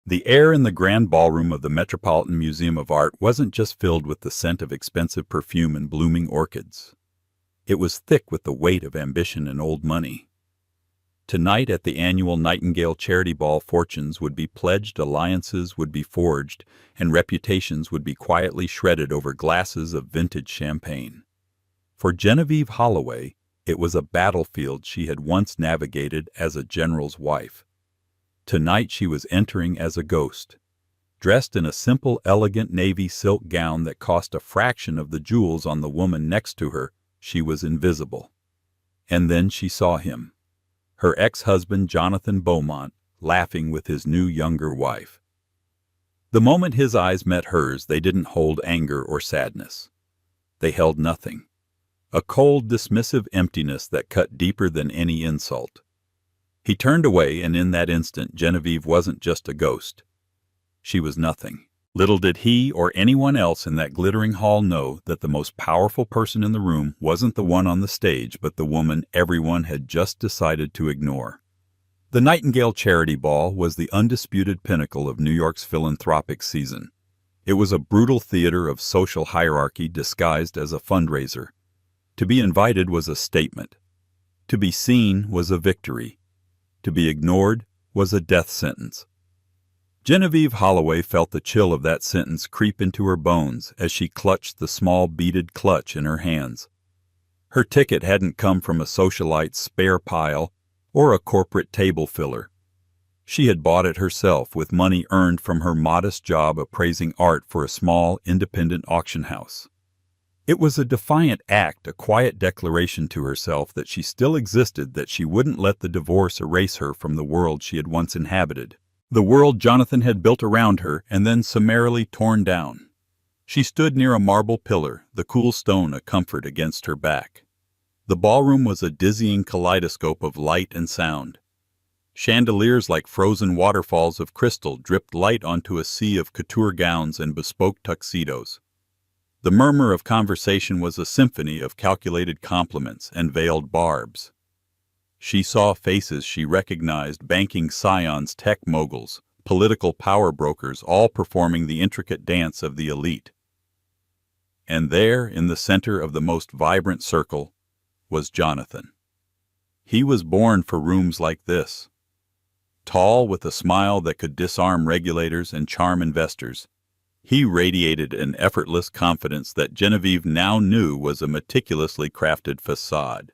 The air in the grand ballroom of the Metropolitan Museum of Art wasn't just filled with the scent of expensive perfume and blooming orchids. It was thick with the weight of ambition and old money. Tonight at the annual Nightingale Charity Ball, fortunes would be pledged, alliances would be forged, and reputations would be quietly shredded over glasses of vintage champagne. For Genevieve Holloway, it was a battlefield she had once navigated as a general's wife. Tonight she was entering as a ghost. Dressed in a simple, elegant navy silk gown that cost a fraction of the jewels on the woman next to her, she was invisible. And then she saw him. Her ex-husband Jonathan Beaumont, laughing with his new younger wife. The moment his eyes met hers, they didn't hold anger or sadness. They held nothing. A cold, dismissive emptiness that cut deeper than any insult. He turned away, and in that instant Genevieve wasn't just a ghost. She was nothing. Little did he or anyone else in that glittering hall know that the most powerful person in the room wasn't the one on the stage, but the woman everyone had just decided to ignore. The Nightingale Charity Ball was the undisputed pinnacle of New York's philanthropic season. It was a brutal theater of social hierarchy disguised as a fundraiser. To be invited was a statement. To be seen was a victory. To be ignored was a death sentence. Genevieve Holloway felt the chill of that sentence creep into her bones as she clutched the small beaded clutch in her hands. Her ticket hadn't come from a socialite's spare pile or a corporate table filler. She had bought it herself with money earned from her modest job appraising art for a small, independent auction house. It was a defiant act, a quiet declaration to herself that she still existed, that she wouldn't let the divorce erase her from the world she had once inhabited. The world Jonathan had built around her and then summarily torn down. She stood near a marble pillar, the cool stone a comfort against her back. The ballroom was a dizzying kaleidoscope of light and sound. Chandeliers like frozen waterfalls of crystal dripped light onto a sea of couture gowns and bespoke tuxedos. The murmur of conversation was a symphony of calculated compliments and veiled barbs. She saw faces she recognized, banking scions, tech moguls, political power brokers, all performing the intricate dance of the elite. And there, in the center of the most vibrant circle, was Jonathan. He was born for rooms like this. Tall, with a smile that could disarm regulators and charm investors, he radiated an effortless confidence that Genevieve now knew was a meticulously crafted facade.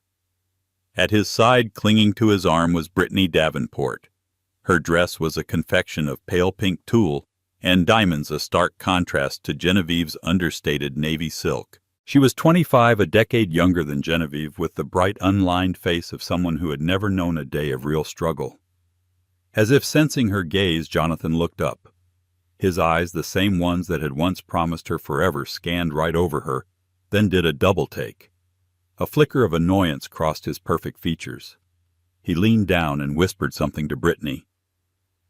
At his side, clinging to his arm, was Brittany Davenport. Her dress was a confection of pale pink tulle and diamonds, a stark contrast to Genevieve's understated navy silk. She was 25, a decade younger than Genevieve, with the bright, unlined face of someone who had never known a day of real struggle. As if sensing her gaze, Jonathan looked up. His eyes, the same ones that had once promised her forever, scanned right over her, then did a double take. A flicker of annoyance crossed his perfect features. He leaned down and whispered something to Brittany.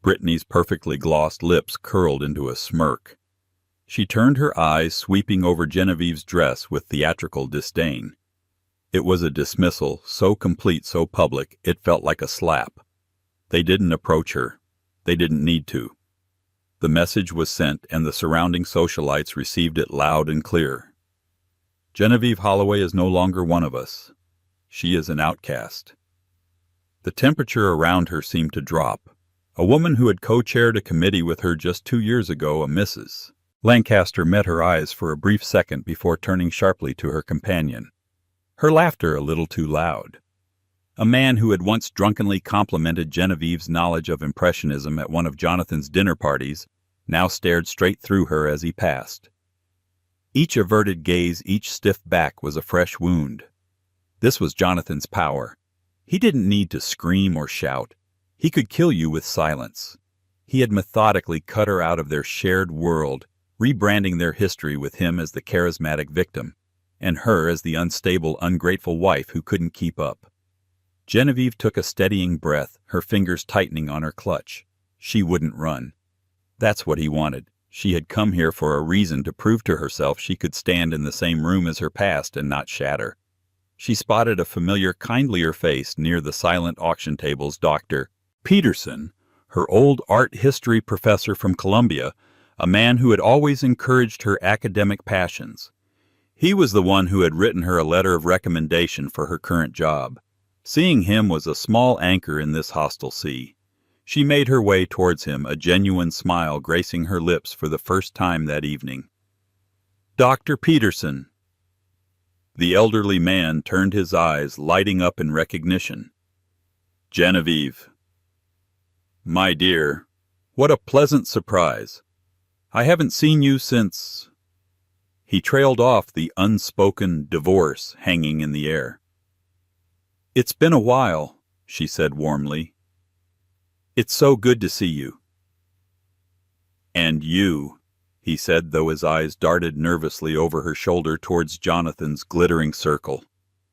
Brittany's perfectly glossed lips curled into a smirk. She turned her eyes, sweeping over Genevieve's dress with theatrical disdain. It was a dismissal, so complete, so public, it felt like a slap. They didn't approach her. They didn't need to. The message was sent, and the surrounding socialites received it loud and clear. Genevieve Holloway is no longer one of us. She is an outcast. The temperature around her seemed to drop. A woman who had co-chaired a committee with her just 2 years ago, a Mrs. Lancaster, met her eyes for a brief second before turning sharply to her companion. Her laughter a little too loud. A man who had once drunkenly complimented Genevieve's knowledge of Impressionism at one of Jonathan's dinner parties now stared straight through her as he passed. Each averted gaze, each stiff back was a fresh wound. This was Jonathan's power. He didn't need to scream or shout. He could kill you with silence. He had methodically cut her out of their shared world, rebranding their history with him as the charismatic victim, and her as the unstable, ungrateful wife who couldn't keep up. Genevieve took a steadying breath, her fingers tightening on her clutch. She wouldn't run. That's what he wanted. She had come here for a reason, to prove to herself she could stand in the same room as her past and not shatter. She spotted a familiar, kindlier face near the silent auction tables. Dr. Peterson, her old art history professor from Columbia, a man who had always encouraged her academic passions. He was the one who had written her a letter of recommendation for her current job. Seeing him was a small anchor in this hostile sea. She made her way towards him, a genuine smile gracing her lips for the first time that evening. "Dr. Peterson." The elderly man turned his eyes, lighting up in recognition. "Genevieve. My dear, what a pleasant surprise. I haven't seen you since—" He trailed off, the unspoken divorce hanging in the air. "It's been a while," she said warmly. "It's so good to see you." "And you," he said, though his eyes darted nervously over her shoulder towards Jonathan's glittering circle.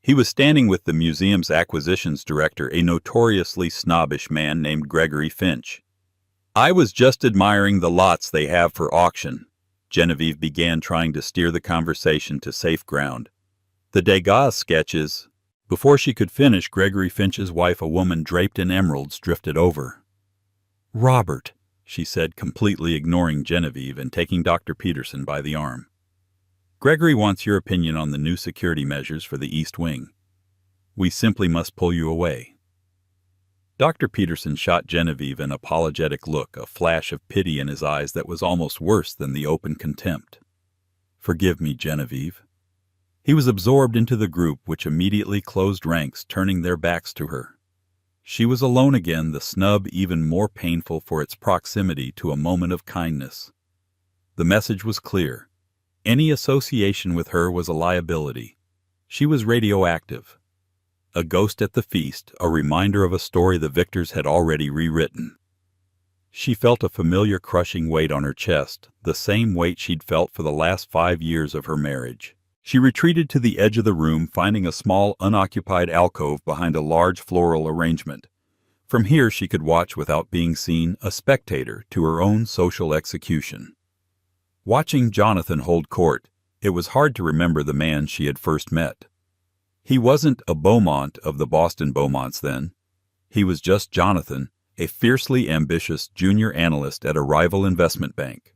He was standing with the museum's acquisitions director, a notoriously snobbish man named Gregory Finch. "I was just admiring the lots they have for auction." Genevieve began, trying to steer the conversation to safe ground. "The Degas sketches—" Before she could finish, Gregory Finch's wife, a woman draped in emeralds, drifted over. "Robert," she said, completely ignoring Genevieve and taking Dr. Peterson by the arm. "Gregory wants your opinion on the new security measures for the East Wing. We simply must pull you away." Dr. Peterson shot Genevieve an apologetic look, a flash of pity in his eyes that was almost worse than the open contempt. "Forgive me, Genevieve." He was absorbed into the group, which immediately closed ranks, turning their backs to her. She was alone again, the snub even more painful for its proximity to a moment of kindness. The message was clear. Any association with her was a liability. She was radioactive. A ghost at the feast, a reminder of a story the victors had already rewritten. She felt a familiar crushing weight on her chest, the same weight she'd felt for the last 5 years of her marriage. She retreated to the edge of the room, finding a small, unoccupied alcove behind a large floral arrangement. From here she could watch without being seen, a spectator to her own social execution. Watching Jonathan hold court, it was hard to remember the man she had first met. He wasn't a Beaumont of the Boston Beaumonts then. He was just Jonathan, a fiercely ambitious junior analyst at a rival investment bank.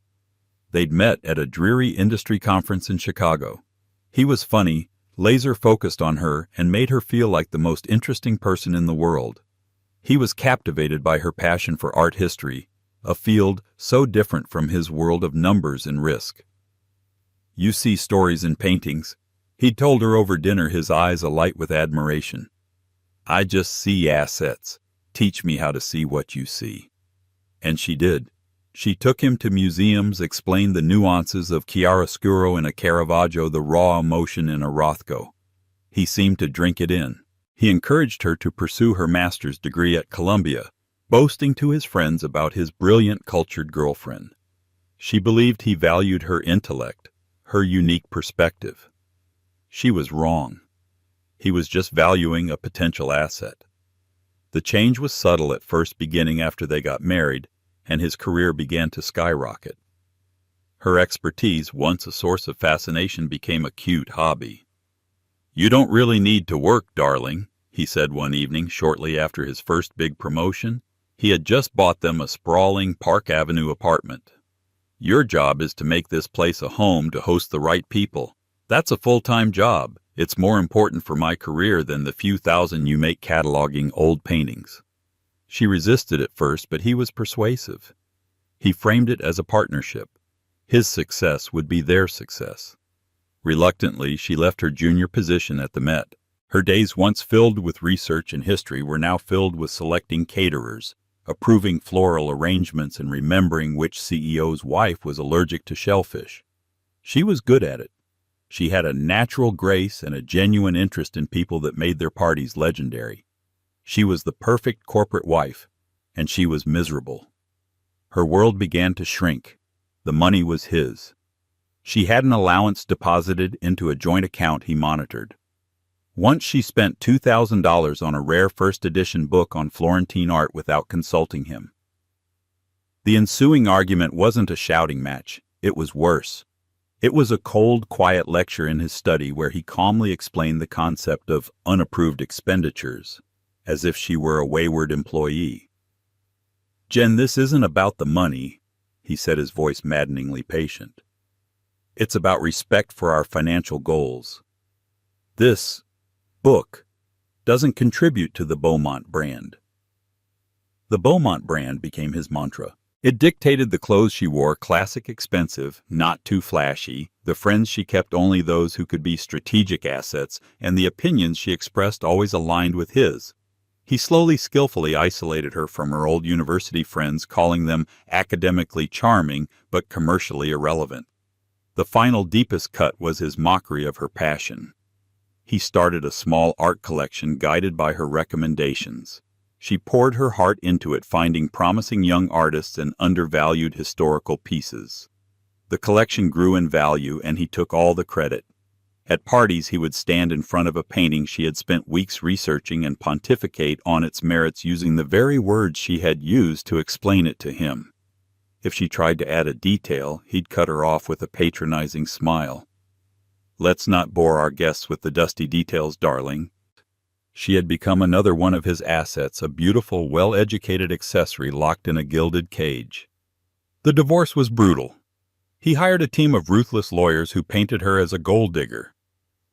They'd met at a dreary industry conference in Chicago. He was funny, laser-focused on her, and made her feel like the most interesting person in the world. He was captivated by her passion for art history, a field so different from his world of numbers and risk. "You see stories in paintings," he'd told her over dinner, his eyes alight with admiration. "I just see assets. Teach me how to see what you see." And she did. She took him to museums, explained the nuances of chiaroscuro in a Caravaggio, the raw emotion in a Rothko. He seemed to drink it in. He encouraged her to pursue her master's degree at Columbia, boasting to his friends about his brilliant, cultured girlfriend. She believed he valued her intellect, her unique perspective. She was wrong. He was just valuing a potential asset. The change was subtle at first, beginning after they got married, and his career began to skyrocket. Her expertise, once a source of fascination, became a cute hobby. "You don't really need to work, darling," he said one evening shortly after his first big promotion. He had just bought them a sprawling Park Avenue apartment. "Your job is to make this place a home to host the right people. That's a full-time job. It's more important for my career than the few thousand you make cataloging old paintings." She resisted at first, but he was persuasive. He framed it as a partnership. His success would be their success. Reluctantly, she left her junior position at the Met. Her days, once filled with research and history, were now filled with selecting caterers, approving floral arrangements, and remembering which CEO's wife was allergic to shellfish. She was good at it. She had a natural grace and a genuine interest in people that made their parties legendary. She was the perfect corporate wife, and she was miserable. Her world began to shrink. The money was his. She had an allowance deposited into a joint account he monitored. Once she spent $2,000 on a rare first edition book on Florentine art without consulting him. The ensuing argument wasn't a shouting match. It was worse. It was a cold, quiet lecture in his study where he calmly explained the concept of unapproved expenditures, as if she were a wayward employee. Jen, this isn't about the money, he said, his voice maddeningly patient. It's about respect for our financial goals. This book doesn't contribute to the Beaumont brand. The Beaumont brand became his mantra. It dictated the clothes she wore, classic, expensive, not too flashy, the friends she kept only those who could be strategic assets, and the opinions she expressed always aligned with his. He slowly, skillfully isolated her from her old university friends, calling them academically charming but commercially irrelevant. The final, deepest cut was his mockery of her passion. He started a small art collection guided by her recommendations. She poured her heart into it, finding promising young artists and undervalued historical pieces. The collection grew in value, and he took all the credit. At parties, he would stand in front of a painting she had spent weeks researching and pontificate on its merits, using the very words she had used to explain it to him. If she tried to add a detail, he'd cut her off with a patronizing smile. "Let's not bore our guests with the dusty details, darling." She had become another one of his assets, a beautiful, well-educated accessory locked in a gilded cage. The divorce was brutal. He hired a team of ruthless lawyers who painted her as a gold digger.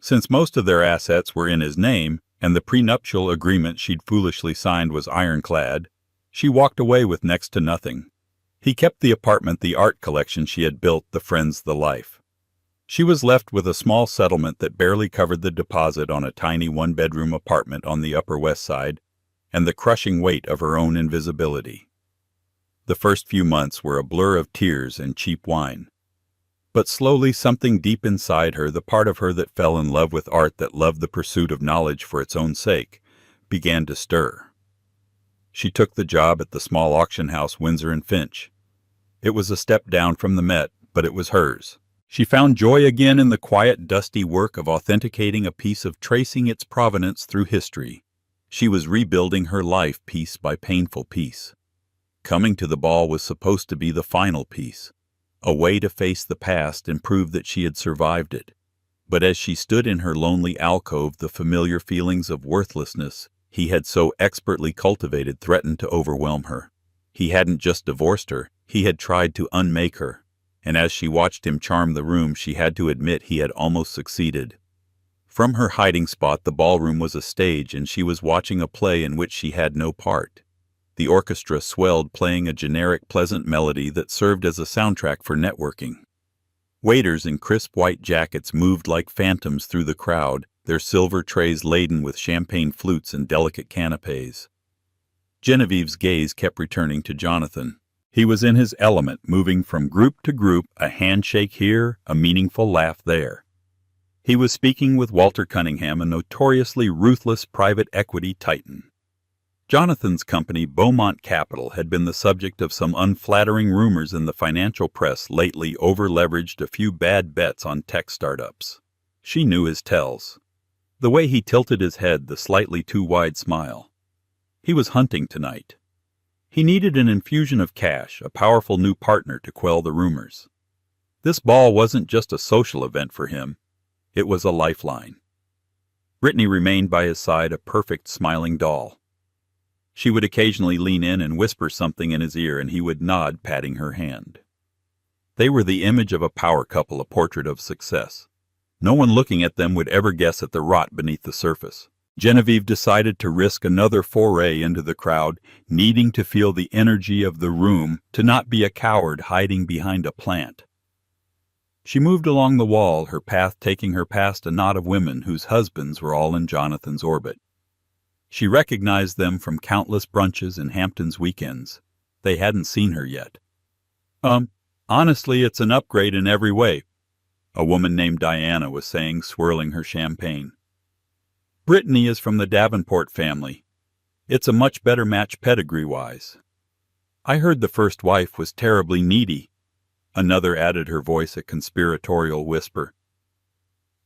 Since most of their assets were in his name, and the prenuptial agreement she'd foolishly signed was ironclad, she walked away with next to nothing. He kept the apartment, the art collection she had built, the friends, the life. She was left with a small settlement that barely covered the deposit on a tiny one-bedroom apartment on the Upper West Side, and the crushing weight of her own invisibility. The first few months were a blur of tears and cheap wine. But slowly, something deep inside her, the part of her that fell in love with art, that loved the pursuit of knowledge for its own sake, began to stir. She took the job at the small auction house, Windsor and Finch. It was a step down from the Met, but it was hers. She found joy again in the quiet, dusty work of authenticating a piece, of tracing its provenance through history. She was rebuilding her life piece by painful piece. Coming to the ball was supposed to be the final piece, a way to face the past and prove that she had survived it. But as she stood in her lonely alcove, the familiar feelings of worthlessness he had so expertly cultivated threatened to overwhelm her. He hadn't just divorced her, he had tried to unmake her. And as she watched him charm the room, she had to admit he had almost succeeded. From her hiding spot, the ballroom was a stage, and she was watching a play in which she had no part. The orchestra swelled, playing a generic, pleasant melody that served as a soundtrack for networking. Waiters in crisp white jackets moved like phantoms through the crowd, their silver trays laden with champagne flutes and delicate canapes. Genevieve's gaze kept returning to Jonathan. He was in his element, moving from group to group, a handshake here, a meaningful laugh there. He was speaking with Walter Cunningham, a notoriously ruthless private equity titan. Jonathan's company, Beaumont Capital, had been the subject of some unflattering rumors in the financial press lately, over-leveraged, a few bad bets on tech startups. She knew his tells. The way he tilted his head, the slightly too wide smile. He was hunting tonight. He needed an infusion of cash, a powerful new partner to quell the rumors. This ball wasn't just a social event for him. It was a lifeline. Brittany remained by his side, a perfect, smiling doll. She would occasionally lean in and whisper something in his ear, and he would nod, patting her hand. They were the image of a power couple, a portrait of success. No one looking at them would ever guess at the rot beneath the surface. Genevieve decided to risk another foray into the crowd, needing to feel the energy of the room, to not be a coward hiding behind a plant. She moved along the wall, her path taking her past a knot of women whose husbands were all in Jonathan's orbit. She recognized them from countless brunches and Hampton's weekends. They hadn't seen her yet. Honestly, it's an upgrade in every way," a woman named Diana was saying, swirling her champagne. "Brittany is from the Davenport family. It's a much better match pedigree-wise. I heard the first wife was terribly needy," another added, her voice a conspiratorial whisper.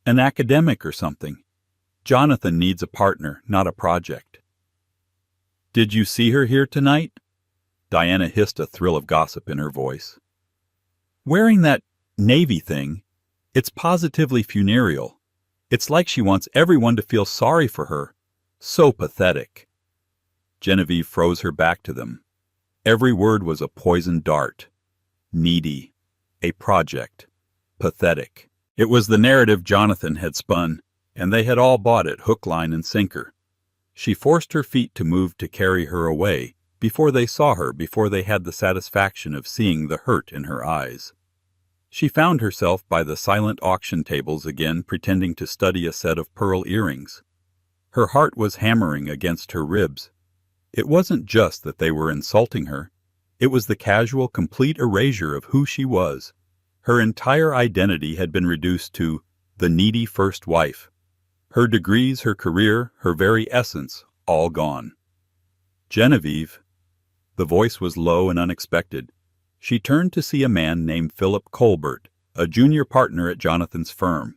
"An academic or something. Jonathan needs a partner, not a project." "Did you see her here tonight?" Diana hissed, a thrill of gossip in her voice. "Wearing that navy thing. It's positively funereal. It's like she wants everyone to feel sorry for her. So pathetic." Genevieve froze her back to them. Every word was a poisoned dart. Needy. A project. Pathetic. It was the narrative Jonathan had spun, and they had all bought it hook, line, and sinker. She forced her feet to move to carry her away, before they saw her, before they had the satisfaction of seeing the hurt in her eyes. She found herself by the silent auction tables again, pretending to study a set of pearl earrings. Her heart was hammering against her ribs. It wasn't just that they were insulting her. It was the casual, complete erasure of who she was. Her entire identity had been reduced to the needy first wife. Her degrees, her career, her very essence, all gone. Genevieve. The voice was low and unexpected. She turned to see a man named Philip Colbert, a junior partner at Jonathan's firm.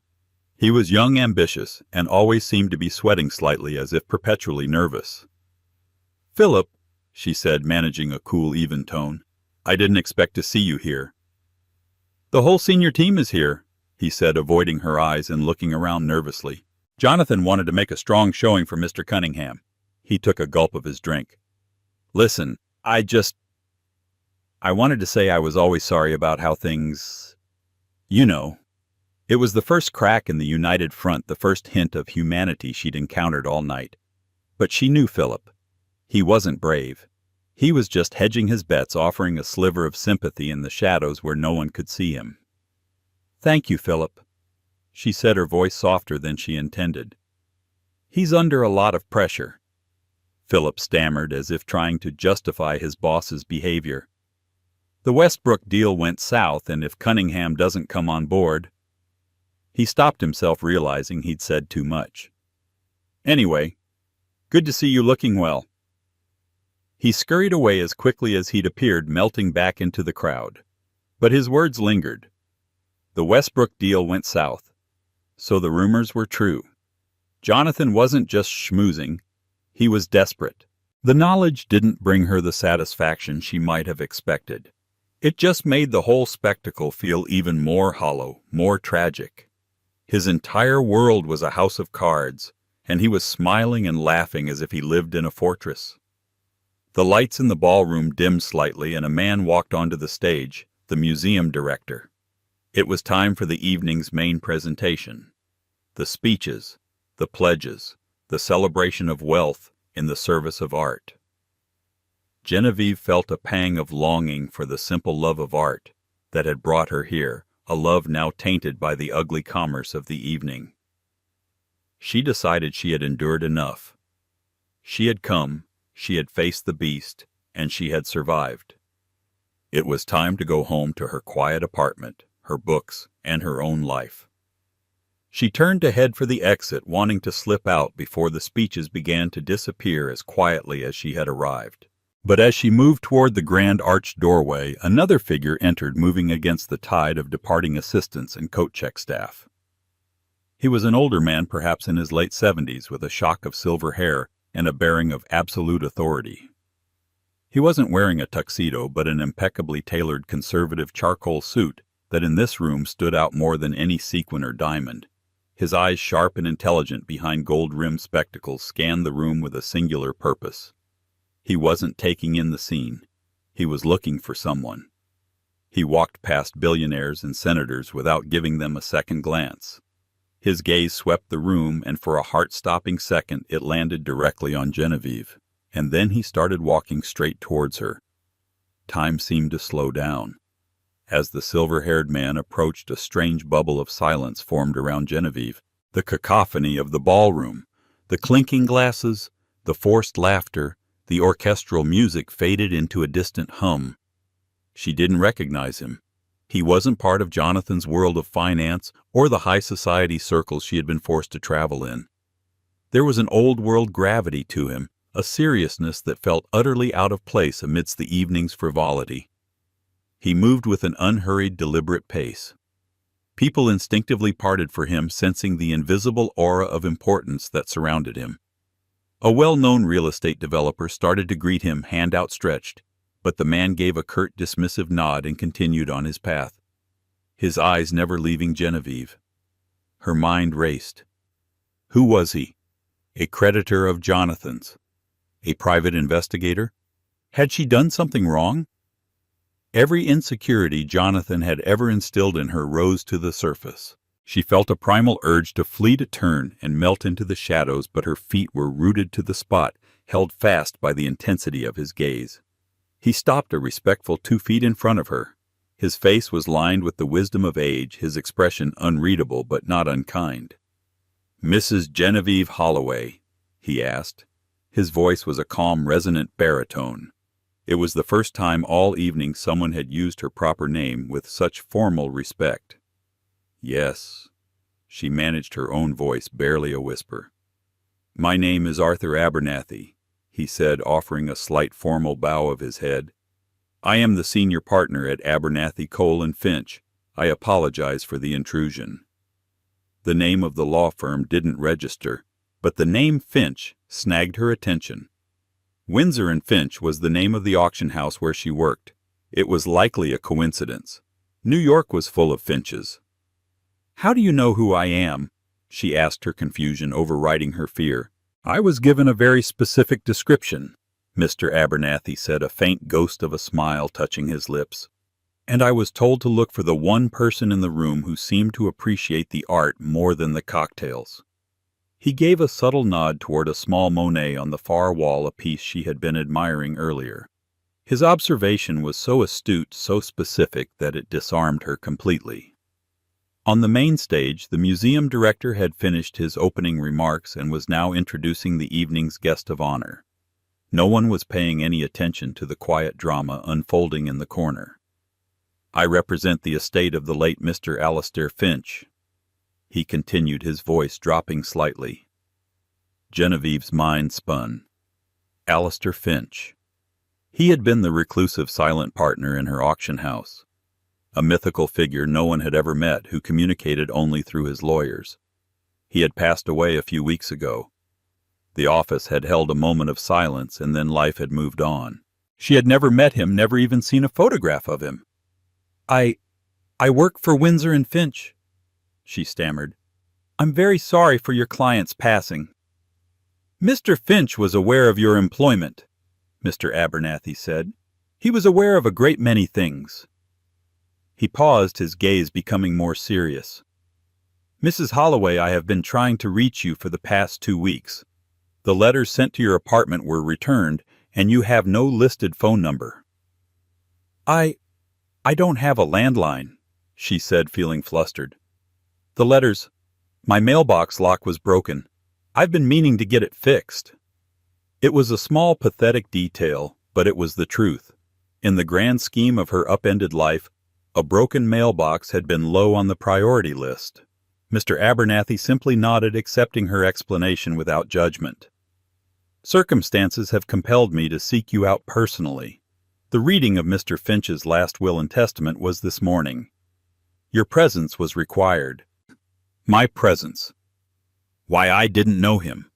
He was young, ambitious, and always seemed to be sweating slightly, as if perpetually nervous. "Philip," she said, managing a cool, even tone, "I didn't expect to see you here." "The whole senior team is here," he said, avoiding her eyes and looking around nervously. "Jonathan wanted to make a strong showing for Mr. Cunningham." He took a gulp of his drink. "Listen, I wanted to say I was always sorry about how things... You know." It was the first crack in the united front, the first hint of humanity she'd encountered all night. But she knew Philip. He wasn't brave. He was just hedging his bets, offering a sliver of sympathy in the shadows where no one could see him. "Thank you, Philip," she said, her voice softer than she intended. "He's under a lot of pressure." Philip stammered, as if trying to justify his boss's behavior. "The Westbrook deal went south, and if Cunningham doesn't come on board..." He stopped himself, realizing he'd said too much. "Anyway, good to see you looking well." He scurried away as quickly as he'd appeared, melting back into the crowd. But his words lingered. The Westbrook deal went south. So the rumors were true. Jonathan wasn't just schmoozing. He was desperate. The knowledge didn't bring her the satisfaction she might have expected. It just made the whole spectacle feel even more hollow, more tragic. His entire world was a house of cards, and he was smiling and laughing as if he lived in a fortress. The lights in the ballroom dimmed slightly, and a man walked onto the stage, the museum director. It was time for the evening's main presentation. The speeches, the pledges, the celebration of wealth in the service of art. Genevieve felt a pang of longing for the simple love of art that had brought her here, a love now tainted by the ugly commerce of the evening. She decided she had endured enough. She had come, she had faced the beast, and she had survived. It was time to go home to her quiet apartment, her books, and her own life. She turned to head for the exit, wanting to slip out before the speeches began to disappear as quietly as she had arrived. But as she moved toward the grand arched doorway, another figure entered, moving against the tide of departing assistants and coat check staff. He was an older man, perhaps in his late 70s, with a shock of silver hair and a bearing of absolute authority. He wasn't wearing a tuxedo, but an impeccably tailored conservative charcoal suit that in this room stood out more than any sequin or diamond. His eyes, sharp and intelligent behind gold-rimmed spectacles, scanned the room with a singular purpose. He wasn't taking in the scene. He was looking for someone. He walked past billionaires and senators without giving them a second glance. His gaze swept the room, and for a heart-stopping second it landed directly on Genevieve, and then he started walking straight towards her. Time seemed to slow down. As the silver-haired man approached, a strange bubble of silence formed around Genevieve. The cacophony of the ballroom, the clinking glasses, the forced laughter, the orchestral music faded into a distant hum. She didn't recognize him. He wasn't part of Jonathan's world of finance or the high society circles she had been forced to travel in. There was an old-world gravity to him, a seriousness that felt utterly out of place amidst the evening's frivolity. He moved with an unhurried, deliberate pace. People instinctively parted for him, sensing the invisible aura of importance that surrounded him. A well-known real estate developer started to greet him, hand outstretched, but the man gave a curt, dismissive nod and continued on his path, his eyes never leaving Genevieve. Her mind raced. Who was he? A creditor of Jonathan's? A private investigator? Had she done something wrong? Every insecurity Jonathan had ever instilled in her rose to the surface. She felt a primal urge to flee, to turn and melt into the shadows, but her feet were rooted to the spot, held fast by the intensity of his gaze. He stopped a respectful 2 feet in front of her. His face was lined with the wisdom of age, his expression unreadable but not unkind. "Mrs. Genevieve Holloway?" he asked. His voice was a calm, resonant baritone. It was the first time all evening someone had used her proper name with such formal respect. "Yes." She managed her own voice, barely a whisper. "My name is Arthur Abernathy," he said, offering a slight formal bow of his head. "I am the senior partner at Abernathy, Cole & Finch. I apologize for the intrusion." The name of the law firm didn't register, but the name Finch snagged her attention. Windsor & Finch was the name of the auction house where she worked. It was likely a coincidence. New York was full of Finches. "How do you know who I am?" she asked, her confusion overriding her fear. "I was given a very specific description," Mr. Abernathy said, a faint ghost of a smile touching his lips. "And I was told to look for the one person in the room who seemed to appreciate the art more than the cocktails." He gave a subtle nod toward a small Monet on the far wall, a piece she had been admiring earlier. His observation was so astute, so specific, that it disarmed her completely. On the main stage, the museum director had finished his opening remarks and was now introducing the evening's guest of honor. No one was paying any attention to the quiet drama unfolding in the corner. "I represent the estate of the late Mr. Alistair Finch," he continued, his voice dropping slightly. Genevieve's mind spun. Alistair Finch. He had been the reclusive, silent partner in her auction house. A mythical figure no one had ever met, who communicated only through his lawyers. He had passed away a few weeks ago. The office had held a moment of silence, and then life had moved on. She had never met him, never even seen a photograph of him. I work for Windsor & Finch," she stammered. "I'm very sorry for your client's passing." "Mr. Finch was aware of your employment," Mr. Abernathy said. "He was aware of a great many things." He paused, his gaze becoming more serious. "Mrs. Holloway, I have been trying to reach you for the past 2 weeks. The letters sent to your apartment were returned, and you have no listed phone number." I don't have a landline," she said, feeling flustered. My mailbox lock was broken. I've been meaning to get it fixed." It was a small, pathetic detail, but it was the truth. In the grand scheme of her upended life, a broken mailbox had been low on the priority list. Mr. Abernathy simply nodded, accepting her explanation without judgment. "Circumstances have compelled me to seek you out personally. The reading of Mr. Finch's last will and testament was this morning. Your presence was required." My presence. Why, I didn't know him.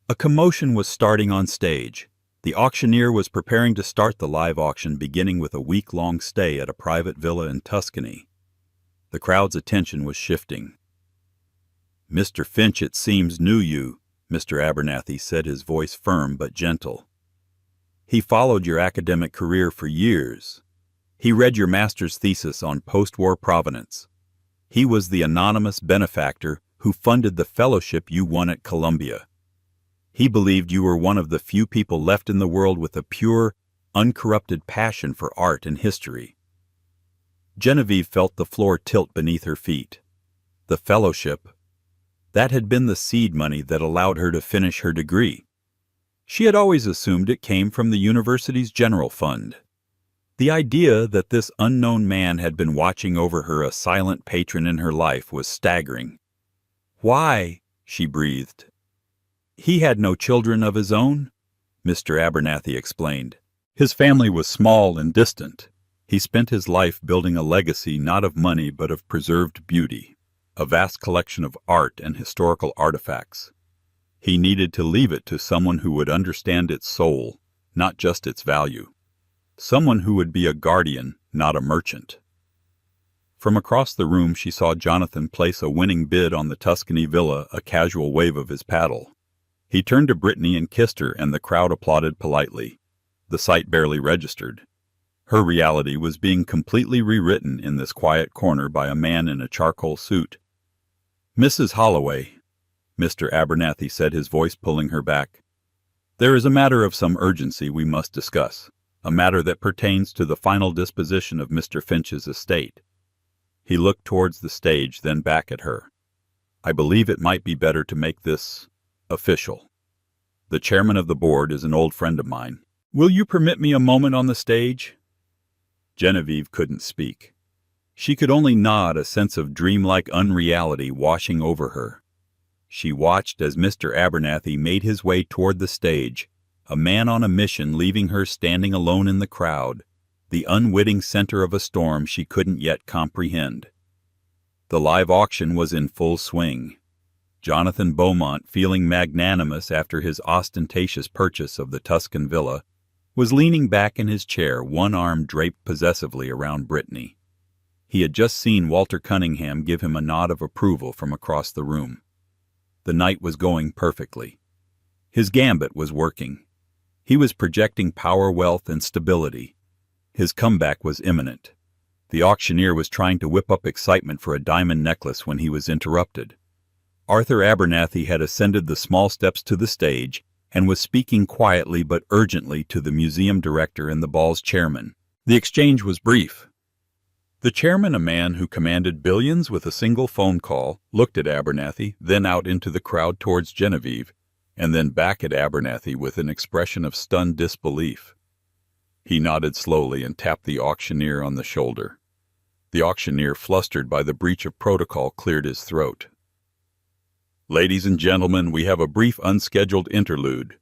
A commotion was starting on stage. The auctioneer was preparing to start the live auction, beginning with a week-long stay at a private villa in Tuscany. The crowd's attention was shifting. "Mr. Finch, it seems, knew you," Mr. Abernathy said, his voice firm but gentle. "He followed your academic career for years. He read your master's thesis on post-war provenance. He was the anonymous benefactor who funded the fellowship you won at Columbia. He believed you were one of the few people left in the world with a pure, uncorrupted passion for art and history." Genevieve felt the floor tilt beneath her feet. The fellowship. That had been the seed money that allowed her to finish her degree. She had always assumed it came from the university's general fund. The idea that this unknown man had been watching over her, a silent patron in her life, was staggering. "Why?" she breathed. "He had no children of his own," Mr. Abernathy explained. "His family was small and distant. He spent his life building a legacy not of money but of preserved beauty, a vast collection of art and historical artifacts. He needed to leave it to someone who would understand its soul, not just its value. Someone who would be a guardian, not a merchant." From across the room she saw Jonathan place a winning bid on the Tuscany villa, a casual wave of his paddle. He turned to Brittany and kissed her, and the crowd applauded politely. The sight barely registered. Her reality was being completely rewritten in this quiet corner by a man in a charcoal suit. "Mrs. Holloway," Mr. Abernathy said, his voice pulling her back. "There is a matter of some urgency we must discuss, a matter that pertains to the final disposition of Mr. Finch's estate." He looked towards the stage, then back at her. "I believe it might be better to make this official. The chairman of the board is an old friend of mine. Will you permit me a moment on the stage?" Genevieve couldn't speak. She could only nod, a sense of dreamlike unreality washing over her. She watched as Mr. Abernathy made his way toward the stage, a man on a mission, leaving her standing alone in the crowd, the unwitting center of a storm she couldn't yet comprehend. The live auction was in full swing. Jonathan Beaumont, feeling magnanimous after his ostentatious purchase of the Tuscan villa, was leaning back in his chair, one arm draped possessively around Brittany. He had just seen Walter Cunningham give him a nod of approval from across the room. The night was going perfectly. His gambit was working. He was projecting power, wealth, and stability. His comeback was imminent. The auctioneer was trying to whip up excitement for a diamond necklace when he was interrupted. Arthur Abernathy had ascended the small steps to the stage and was speaking quietly but urgently to the museum director and the ball's chairman. The exchange was brief. The chairman, a man who commanded billions with a single phone call, looked at Abernathy, then out into the crowd towards Genevieve, and then back at Abernathy with an expression of stunned disbelief. He nodded slowly and tapped the auctioneer on the shoulder. The auctioneer, flustered by the breach of protocol, cleared his throat. "Ladies and gentlemen, we have a brief unscheduled interlude.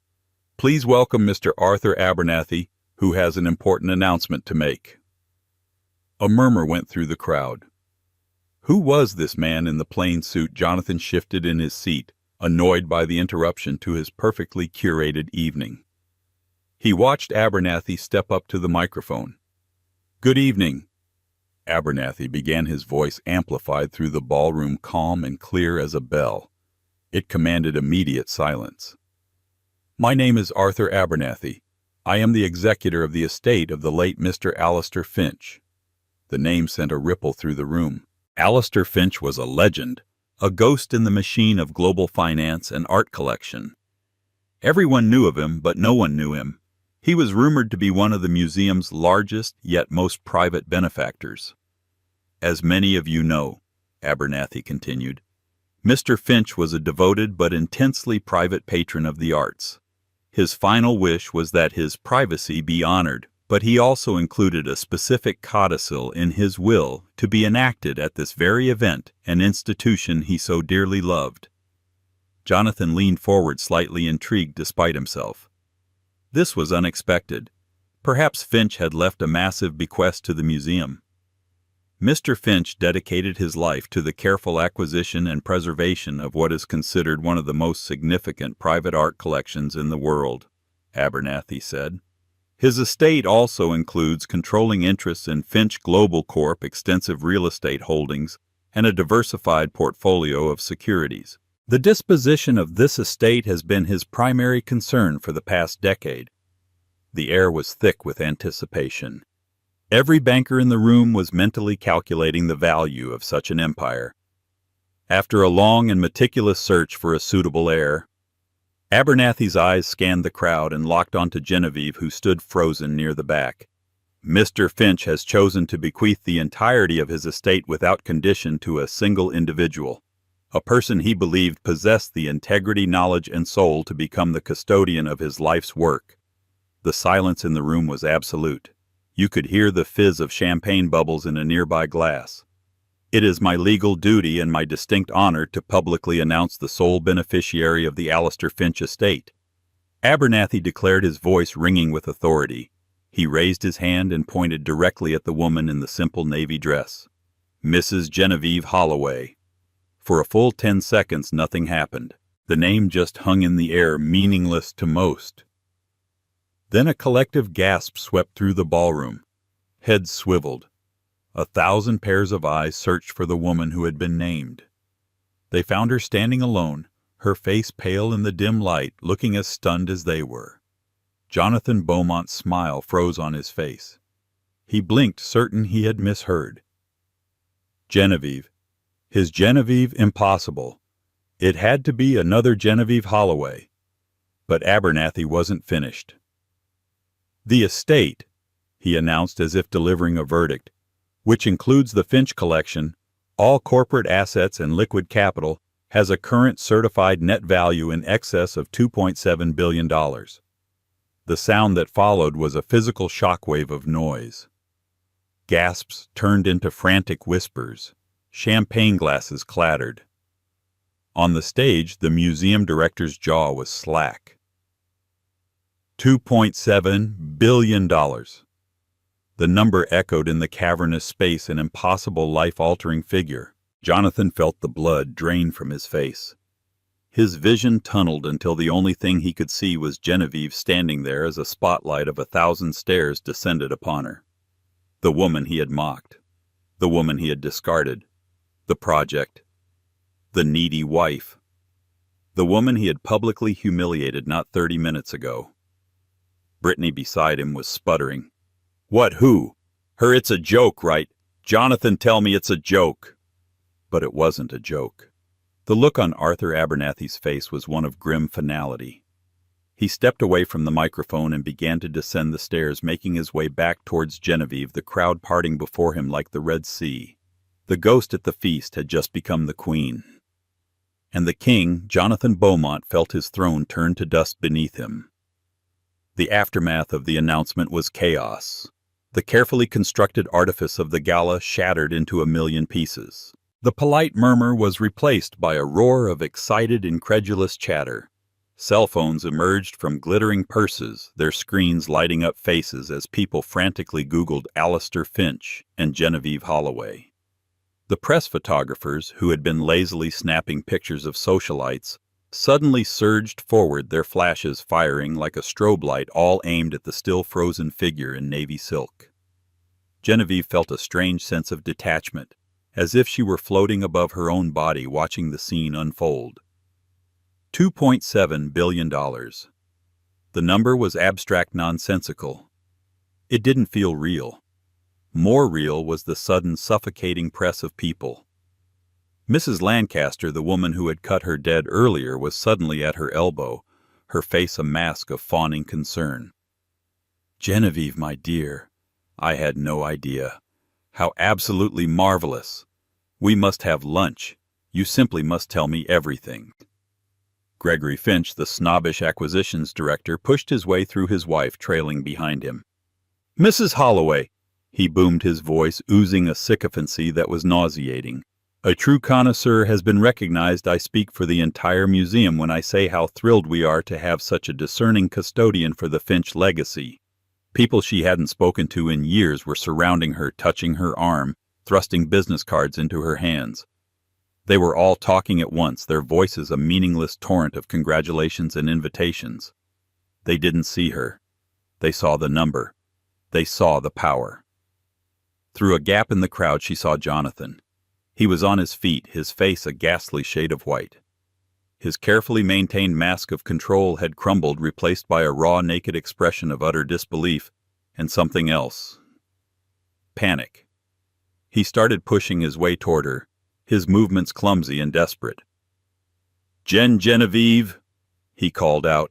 Please welcome Mr. Arthur Abernathy, who has an important announcement to make." A murmur went through the crowd. Who was this man in the plain suit? Jonathan shifted in his seat, annoyed by the interruption to his perfectly curated evening. He watched Abernathy step up to the microphone. "Good evening." Abernathy began, his voice amplified through the ballroom, calm and clear as a bell. It commanded immediate silence. "My name is Arthur Abernathy. I am the executor of the estate of the late Mr. Alistair Finch." The name sent a ripple through the room. Alistair Finch was a legend, a ghost in the machine of global finance and art collection. Everyone knew of him, but no one knew him. He was rumored to be one of the museum's largest yet most private benefactors. "As many of you know," Abernathy continued, "Mr. Finch was a devoted but intensely private patron of the arts. His final wish was that his privacy be honored, but he also included a specific codicil in his will to be enacted at this very event, an institution he so dearly loved." Jonathan leaned forward, slightly intrigued despite himself. This was unexpected. Perhaps Finch had left a massive bequest to the museum. Mr. Finch dedicated his life to the careful acquisition and preservation of what is considered one of the most significant private art collections in the world, Abernathy said. His estate also includes controlling interests in Finch Global Corp., extensive real estate holdings, and a diversified portfolio of securities. The disposition of this estate has been his primary concern for the past decade. The air was thick with anticipation. Every banker in the room was mentally calculating the value of such an empire. After a long and meticulous search for a suitable heir, Abernathy's eyes scanned the crowd and locked onto Genevieve, who stood frozen near the back. "Mr. Finch has chosen to bequeath the entirety of his estate without condition to a single individual, a person he believed possessed the integrity, knowledge, and soul to become the custodian of his life's work." The silence in the room was absolute. You could hear the fizz of champagne bubbles in a nearby glass. "It is my legal duty and my distinct honor to publicly announce the sole beneficiary of the Alistair Finch estate," Abernathy declared, his voice ringing with authority. He raised his hand and pointed directly at the woman in the simple navy dress. "Mrs. Genevieve Holloway." For a full 10 seconds nothing happened. The name just hung in the air, meaningless to most. Then a collective gasp swept through the ballroom. Heads swiveled. 1,000 pairs of eyes searched for the woman who had been named. They found her standing alone, her face pale in the dim light, looking as stunned as they were. Jonathan Beaumont's smile froze on his face. He blinked, certain he had misheard. Genevieve. His Genevieve impossible. It had to be another Genevieve Holloway. But Abernathy wasn't finished. "The estate," he announced as if delivering a verdict, "which includes the Finch collection, all corporate assets and liquid capital, has a current certified net value in excess of $2.7 billion. The sound that followed was a physical shockwave of noise. Gasps turned into frantic whispers. Champagne glasses clattered. On the stage, the museum director's jaw was slack. $2.7 billion. The number echoed in the cavernous space, an impossible, life-altering figure. Jonathan felt the blood drain from his face. His vision tunneled until the only thing he could see was Genevieve standing there as a spotlight of 1,000 stares descended upon her. The woman he had mocked. The woman he had discarded. The project. The needy wife. The woman he had publicly humiliated not 30 minutes ago. Brittany beside him was sputtering. "What, who? Her, it's a joke, right? Jonathan, tell me it's a joke." But it wasn't a joke. The look on Arthur Abernathy's face was one of grim finality. He stepped away from the microphone and began to descend the stairs, making his way back towards Genevieve, the crowd parting before him like the Red Sea. The ghost at the feast had just become the queen. And the king, Jonathan Beaumont, felt his throne turn to dust beneath him. The aftermath of the announcement was chaos. The carefully constructed artifice of the gala shattered into a million pieces. The polite murmur was replaced by a roar of excited, incredulous chatter. Cell phones emerged from glittering purses, their screens lighting up faces as people frantically Googled Alistair Finch and Genevieve Holloway. The press photographers, who had been lazily snapping pictures of socialites, suddenly surged forward, their flashes firing like a strobe light, all aimed at the still frozen figure in navy silk. Genevieve felt a strange sense of detachment, as if she were floating above her own body, watching the scene unfold. $2.7 billion. The number was abstract, nonsensical. It didn't feel real. More real was the sudden suffocating press of people. Mrs. Lancaster, the woman who had cut her dead earlier, was suddenly at her elbow, her face a mask of fawning concern. "Genevieve, my dear, I had no idea. How absolutely marvelous. We must have lunch. You simply must tell me everything." Gregory Finch, the snobbish acquisitions director, pushed his way through, his wife trailing behind him. "Mrs. Holloway," he boomed, his voice oozing a sycophancy that was nauseating. "A true connoisseur has been recognized. I speak for the entire museum when I say how thrilled we are to have such a discerning custodian for the Finch legacy." People she hadn't spoken to in years were surrounding her, touching her arm, thrusting business cards into her hands. They were all talking at once, their voices a meaningless torrent of congratulations and invitations. They didn't see her. They saw the number. They saw the power. Through a gap in the crowd she saw Jonathan. He was on his feet, his face a ghastly shade of white. His carefully maintained mask of control had crumbled, replaced by a raw, naked expression of utter disbelief, and something else. Panic. He started pushing his way toward her, his movements clumsy and desperate. Genevieve," he called out,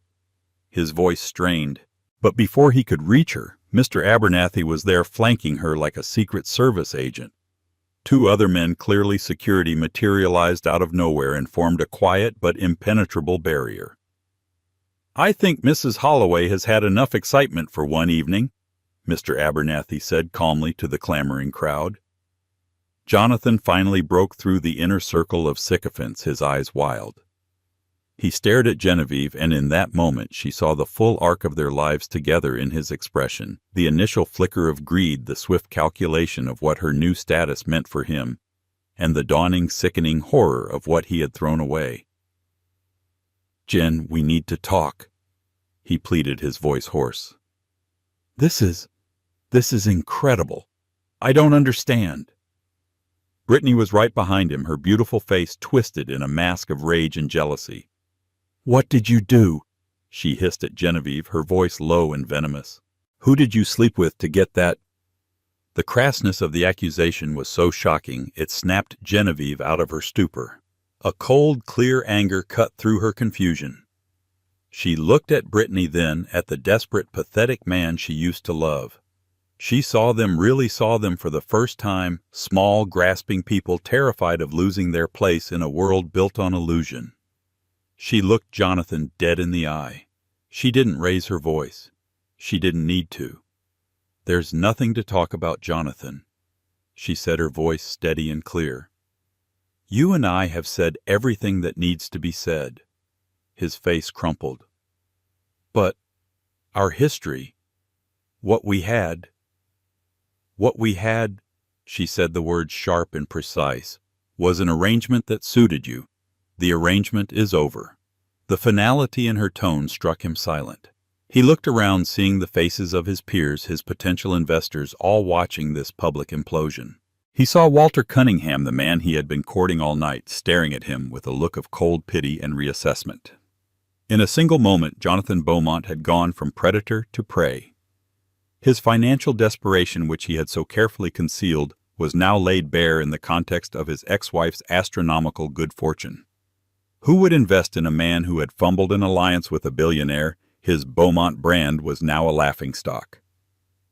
his voice strained. But before he could reach her, Mr. Abernathy was there, flanking her like a Secret Service agent. Two other men, clearly security, materialized out of nowhere and formed a quiet but impenetrable barrier. "I think Mrs. Holloway has had enough excitement for one evening," Mr. Abernathy said calmly to the clamoring crowd. Jonathan finally broke through the inner circle of sycophants, his eyes wild. He stared at Genevieve, and in that moment she saw the full arc of their lives together in his expression, the initial flicker of greed, the swift calculation of what her new status meant for him, and the dawning, sickening horror of what he had thrown away. "Jen, we need to talk," he pleaded, his voice hoarse. This is incredible. I don't understand." Brittany was right behind him, her beautiful face twisted in a mask of rage and jealousy. "What did you do? she hissed at Genevieve, her voice low and venomous. "Who did you sleep with to get that?" The crassness of the accusation was so shocking it snapped Genevieve out of her stupor. A cold, clear anger cut through her confusion. She looked at Brittany, then at the desperate, pathetic man she used to love. She really saw them for the first time, small, grasping people terrified of losing their place in a world built on illusion. She looked Jonathan dead in the eye. She didn't raise her voice. She didn't need to. "There's nothing to talk about, Jonathan," she said, her voice steady and clear. "You and I have said everything that needs to be said." His face crumpled. "But our history, what we had, she said the words sharp and precise, "was an arrangement that suited you. The arrangement is over." The finality in her tone struck him silent. He looked around, seeing the faces of his peers, his potential investors, all watching this public implosion. He saw Walter Cunningham, the man he had been courting all night, staring at him with a look of cold pity and reassessment. In a single moment, Jonathan Beaumont had gone from predator to prey. His financial desperation, which he had so carefully concealed, was now laid bare in the context of his ex-wife's astronomical good fortune. Who would invest in a man who had fumbled an alliance with a billionaire? His Beaumont brand was now a laughingstock.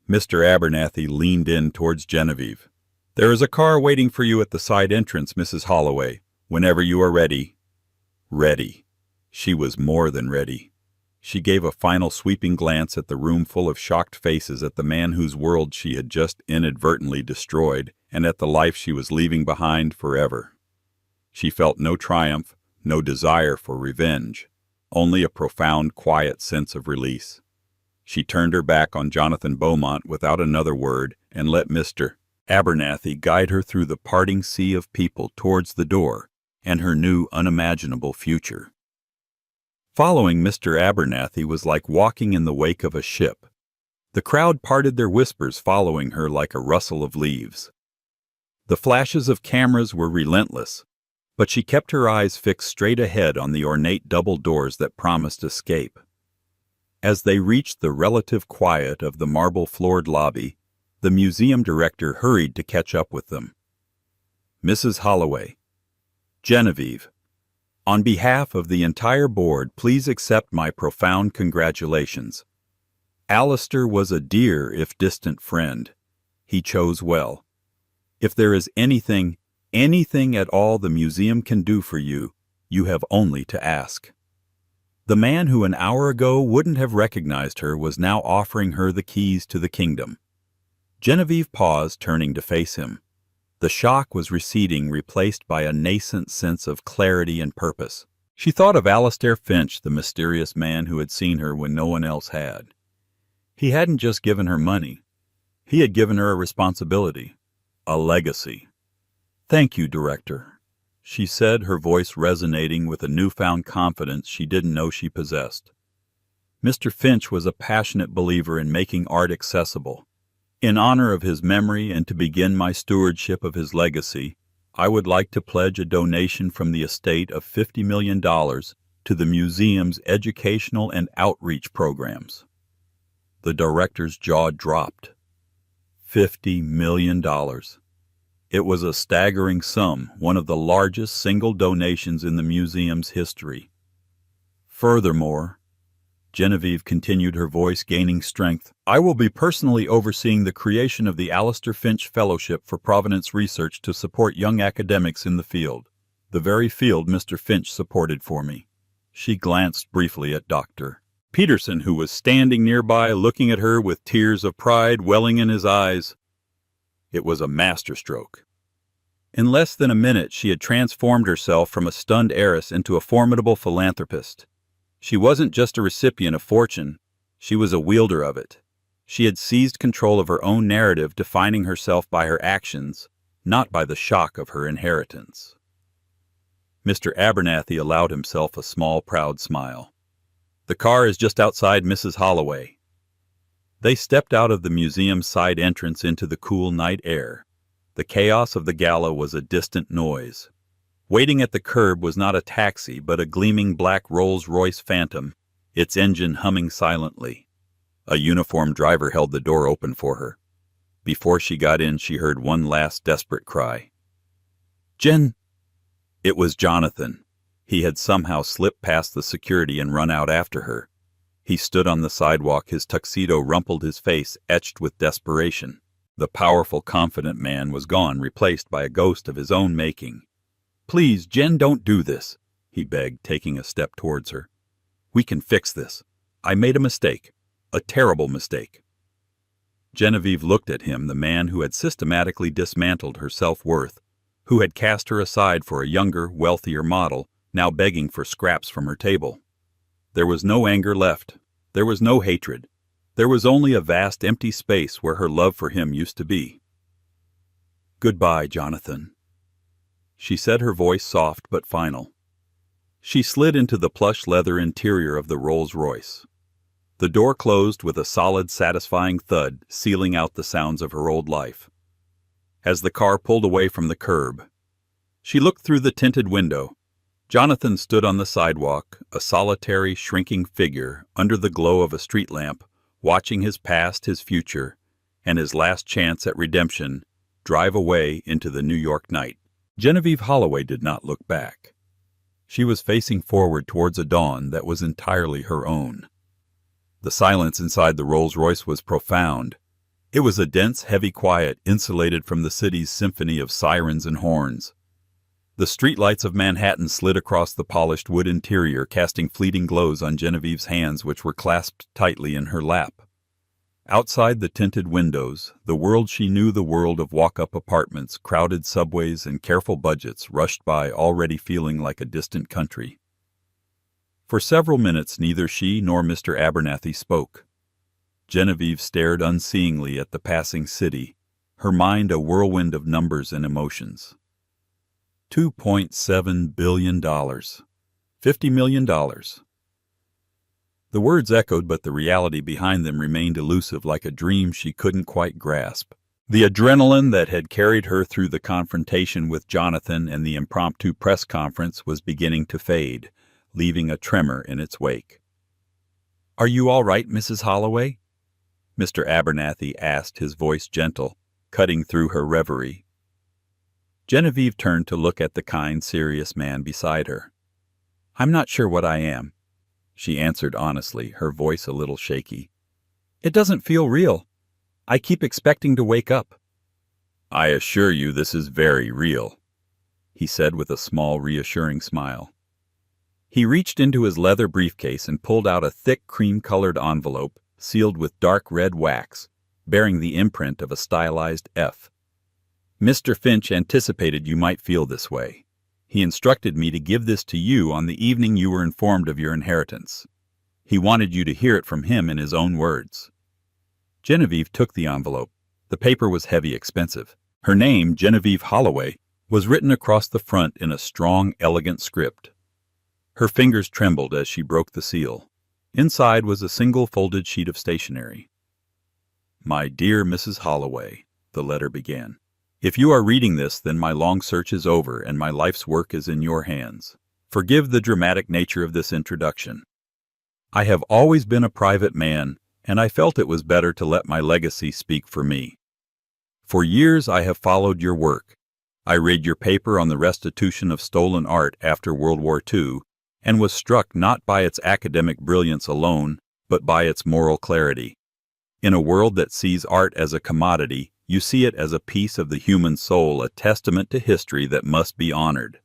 Mr. Abernathy leaned in towards Genevieve. "There is a car waiting for you at the side entrance, Mrs. Holloway, whenever you are ready." Ready. She was more than ready. She gave a final sweeping glance at the room full of shocked faces, at the man whose world she had just inadvertently destroyed, and at the life she was leaving behind forever. She felt no triumph, no desire for revenge, only a profound, quiet sense of release. She turned her back on Jonathan Beaumont without another word and let Mr. Abernathy guide her through the parting sea of people towards the door and her new, unimaginable future. Following Mr. Abernathy was like walking in the wake of a ship. The crowd parted their whispers, following her like a rustle of leaves. The flashes of cameras were relentless, but she kept her eyes fixed straight ahead on the ornate double doors that promised escape. As they reached the relative quiet of the marble-floored lobby, the museum director hurried to catch up with them. "Mrs. Holloway, Genevieve, on behalf of the entire board, please accept my profound congratulations. Alistair was a dear, if distant, friend. He chose well. If there is anything at all the museum can do for you, you have only to ask." The man who an hour ago wouldn't have recognized her was now offering her the keys to the kingdom. Genevieve paused, turning to face him. The shock was receding, replaced by a nascent sense of clarity and purpose. She thought of Alistair Finch, the mysterious man who had seen her when no one else had. He hadn't just given her money. He had given her a responsibility, a legacy. "Thank you, Director," she said, her voice resonating with a newfound confidence she didn't know she possessed. Mr. Finch was a passionate believer in making art accessible. In honor of his memory and to begin my stewardship of his legacy, I would like to pledge a donation from the estate of $50 million to the museum's educational and outreach programs. The director's jaw dropped. $50 million. It was a staggering sum, one of the largest single donations in the museum's history. Furthermore, Genevieve continued, her voice gaining strength, "I will be personally overseeing the creation of the Alistair Finch Fellowship for Provenance Research to support young academics in the field, the very field Mr. Finch supported for me." She glanced briefly at Dr. Peterson, who was standing nearby, looking at her with tears of pride welling in his eyes. It was a masterstroke. In less than a minute, she had transformed herself from a stunned heiress into a formidable philanthropist. She wasn't just a recipient of fortune, she was a wielder of it. She had seized control of her own narrative, defining herself by her actions, not by the shock of her inheritance. Mr. Abernathy allowed himself a small, proud smile. "The car is just outside Mrs. Holloway." They stepped out of the museum's side entrance into the cool night air. The chaos of the gala was a distant noise. Waiting at the curb was not a taxi, but a gleaming black Rolls-Royce Phantom, its engine humming silently. A uniformed driver held the door open for her. Before she got in, she heard one last desperate cry. "Jen!" It was Jonathan. He had somehow slipped past the security and run out after her. He stood on the sidewalk, his tuxedo rumpled, his face etched with desperation. The powerful, confident man was gone, replaced by a ghost of his own making. "Please, Jen, don't do this," he begged, taking a step towards her. "We can fix this. I made a mistake. A terrible mistake." Genevieve looked at him, the man who had systematically dismantled her self-worth, who had cast her aside for a younger, wealthier model, now begging for scraps from her table. There was no anger left. There was no hatred. There was only a vast empty space where her love for him used to be. "Goodbye, Jonathan," she said, her voice soft but final. She slid into the plush leather interior of the Rolls-Royce. The door closed with a solid, satisfying thud, sealing out the sounds of her old life. As the car pulled away from the curb, she looked through the tinted window. Jonathan stood on the sidewalk, a solitary, shrinking figure under the glow of a street lamp, watching his past, his future, and his last chance at redemption drive away into the New York night. Genevieve Holloway did not look back. She was facing forward towards a dawn that was entirely her own. The silence inside the Rolls-Royce was profound. It was a dense, heavy quiet insulated from the city's symphony of sirens and horns. The streetlights of Manhattan slid across the polished wood interior, casting fleeting glows on Genevieve's hands, which were clasped tightly in her lap. Outside the tinted windows, the world she knew, the world of walk-up apartments, crowded subways, and careful budgets, rushed by, already feeling like a distant country. For several minutes neither she nor Mr. Abernathy spoke. Genevieve stared unseeingly at the passing city, her mind a whirlwind of numbers and emotions. $2.7 billion. $50 million. The words echoed, but the reality behind them remained elusive, like a dream she couldn't quite grasp. The adrenaline that had carried her through the confrontation with Jonathan and the impromptu press conference was beginning to fade, leaving a tremor in its wake. "Are you all right, Mrs. Holloway?" Mr. Abernathy asked, his voice gentle, cutting through her reverie. Genevieve turned to look at the kind, serious man beside her. "I'm not sure what I am," she answered honestly, her voice a little shaky. "It doesn't feel real. I keep expecting to wake up." "I assure you this is very real," he said with a small, reassuring smile. He reached into his leather briefcase and pulled out a thick, cream-colored envelope sealed with dark red wax, bearing the imprint of a stylized F. "Mr. Finch anticipated you might feel this way. He instructed me to give this to you on the evening you were informed of your inheritance. He wanted you to hear it from him in his own words." Genevieve took the envelope. The paper was heavy, expensive. Her name, Genevieve Holloway, was written across the front in a strong, elegant script. Her fingers trembled as she broke the seal. Inside was a single folded sheet of stationery. "My dear Mrs. Holloway," the letter began. "If you are reading this, then my long search is over and my life's work is in your hands. Forgive the dramatic nature of this introduction. I have always been a private man, and I felt it was better to let my legacy speak for me. For years I have followed your work. I read your paper on the restitution of stolen art after World War II, and was struck not by its academic brilliance alone, but by its moral clarity. In a world that sees art as a commodity, you see it as a piece of the human soul, a testament to history that must be honored.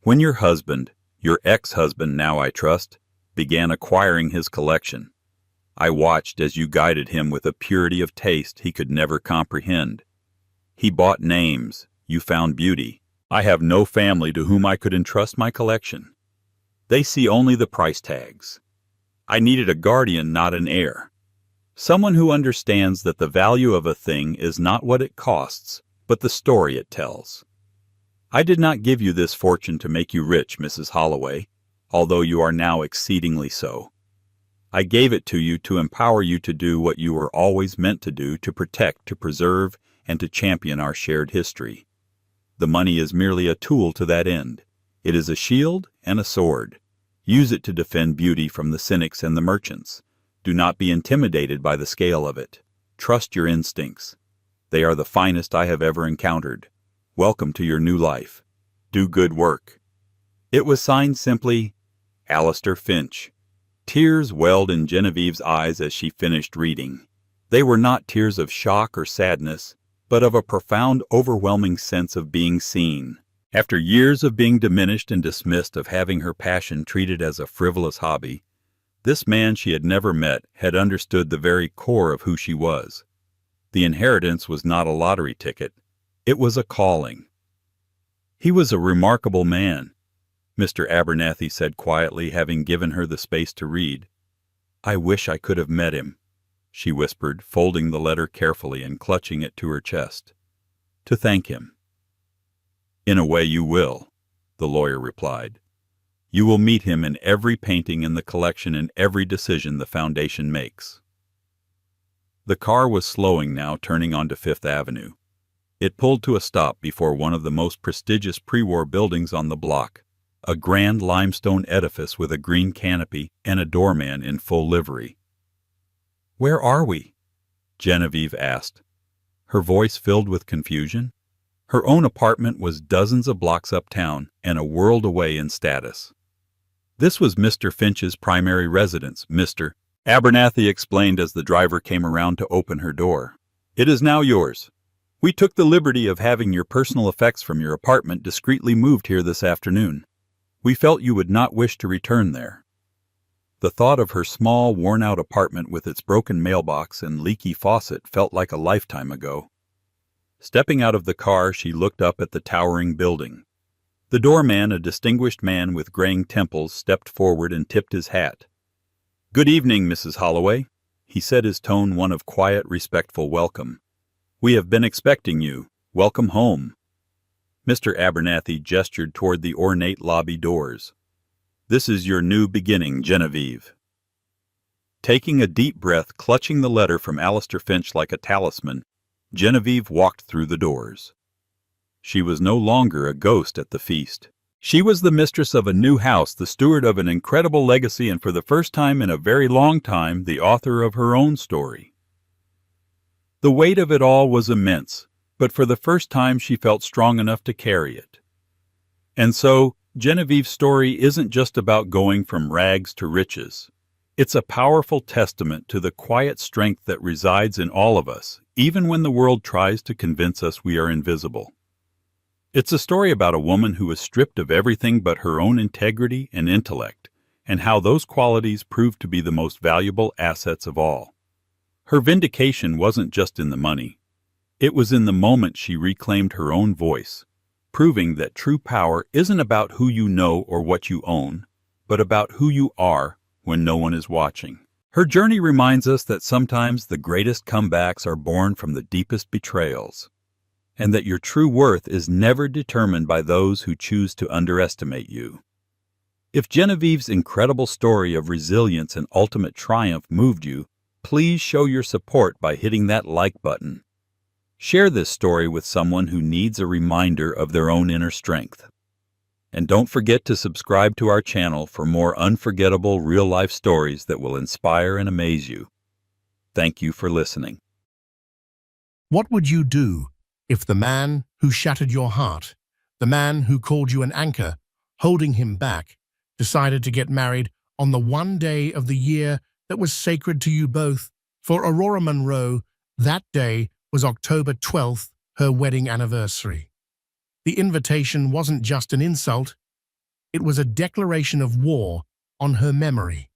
When your husband, your ex-husband now I trust, began acquiring his collection, I watched as you guided him with a purity of taste he could never comprehend. He bought names, you found beauty. I have no family to whom I could entrust my collection. They see only the price tags. I needed a guardian, not an heir. Someone who understands that the value of a thing is not what it costs, but the story it tells. I did not give you this fortune to make you rich, Mrs. Holloway, although you are now exceedingly so. I gave it to you to empower you to do what you were always meant to do, to protect, to preserve, and to champion our shared history. The money is merely a tool to that end. It is a shield and a sword. Use it to defend beauty from the cynics and the merchants. Do not be intimidated by the scale of it. Trust your instincts. They are the finest I have ever encountered. Welcome to your new life. Do good work." It was signed simply, Alistair Finch. Tears welled in Genevieve's eyes as she finished reading. They were not tears of shock or sadness, but of a profound, overwhelming sense of being seen. After years of being diminished and dismissed, of having her passion treated as a frivolous hobby, this man she had never met had understood the very core of who she was. The inheritance was not a lottery ticket. It was a calling. "He was a remarkable man," Mr. Abernathy said quietly, having given her the space to read. "I wish I could have met him," she whispered, folding the letter carefully and clutching it to her chest. "To thank him." "In a way you will," the lawyer replied. "You will meet him in every painting in the collection and every decision the Foundation makes." The car was slowing now, turning onto Fifth Avenue. It pulled to a stop before one of the most prestigious pre-war buildings on the block, a grand limestone edifice with a green canopy and a doorman in full livery. "Where are we?" Genevieve asked, her voice filled with confusion. Her own apartment was dozens of blocks uptown and a world away in status. This was Mr. Finch's primary residence, Mr. Abernathy explained as the driver came around to open her door. "It is now yours. We took the liberty of having your personal effects from your apartment discreetly moved here this afternoon. We felt you would not wish to return there." The thought of her small, worn-out apartment with its broken mailbox and leaky faucet felt like a lifetime ago. Stepping out of the car, she looked up at the towering building. The doorman, a distinguished man with graying temples, stepped forward and tipped his hat. "Good evening, Mrs. Holloway," he said, his tone one of quiet, respectful welcome. "We have been expecting you. Welcome home." Mr. Abernathy gestured toward the ornate lobby doors. "This is your new beginning, Genevieve." Taking a deep breath, clutching the letter from Alistair Finch like a talisman, Genevieve walked through the doors. She was no longer a ghost at the feast. She was the mistress of a new house, the steward of an incredible legacy, and for the first time in a very long time, the author of her own story. The weight of it all was immense, but for the first time she felt strong enough to carry it. And so, Genevieve's story isn't just about going from rags to riches. It's a powerful testament to the quiet strength that resides in all of us, even when the world tries to convince us we are invisible. It's a story about a woman who was stripped of everything but her own integrity and intellect, and how those qualities proved to be the most valuable assets of all. Her vindication wasn't just in the money. It was in the moment she reclaimed her own voice, proving that true power isn't about who you know or what you own, but about who you are when no one is watching. Her journey reminds us that sometimes the greatest comebacks are born from the deepest betrayals, and that your true worth is never determined by those who choose to underestimate you. If Genevieve's incredible story of resilience and ultimate triumph moved you, please show your support by hitting that like button. Share this story with someone who needs a reminder of their own inner strength. And don't forget to subscribe to our channel for more unforgettable real-life stories that will inspire and amaze you. Thank you for listening. What would you do if the man who shattered your heart, the man who called you an anchor, holding him back, decided to get married on the one day of the year that was sacred to you both? For Aurora Monroe, that day was October 12th, her wedding anniversary. The invitation wasn't just an insult, it was a declaration of war on her memory.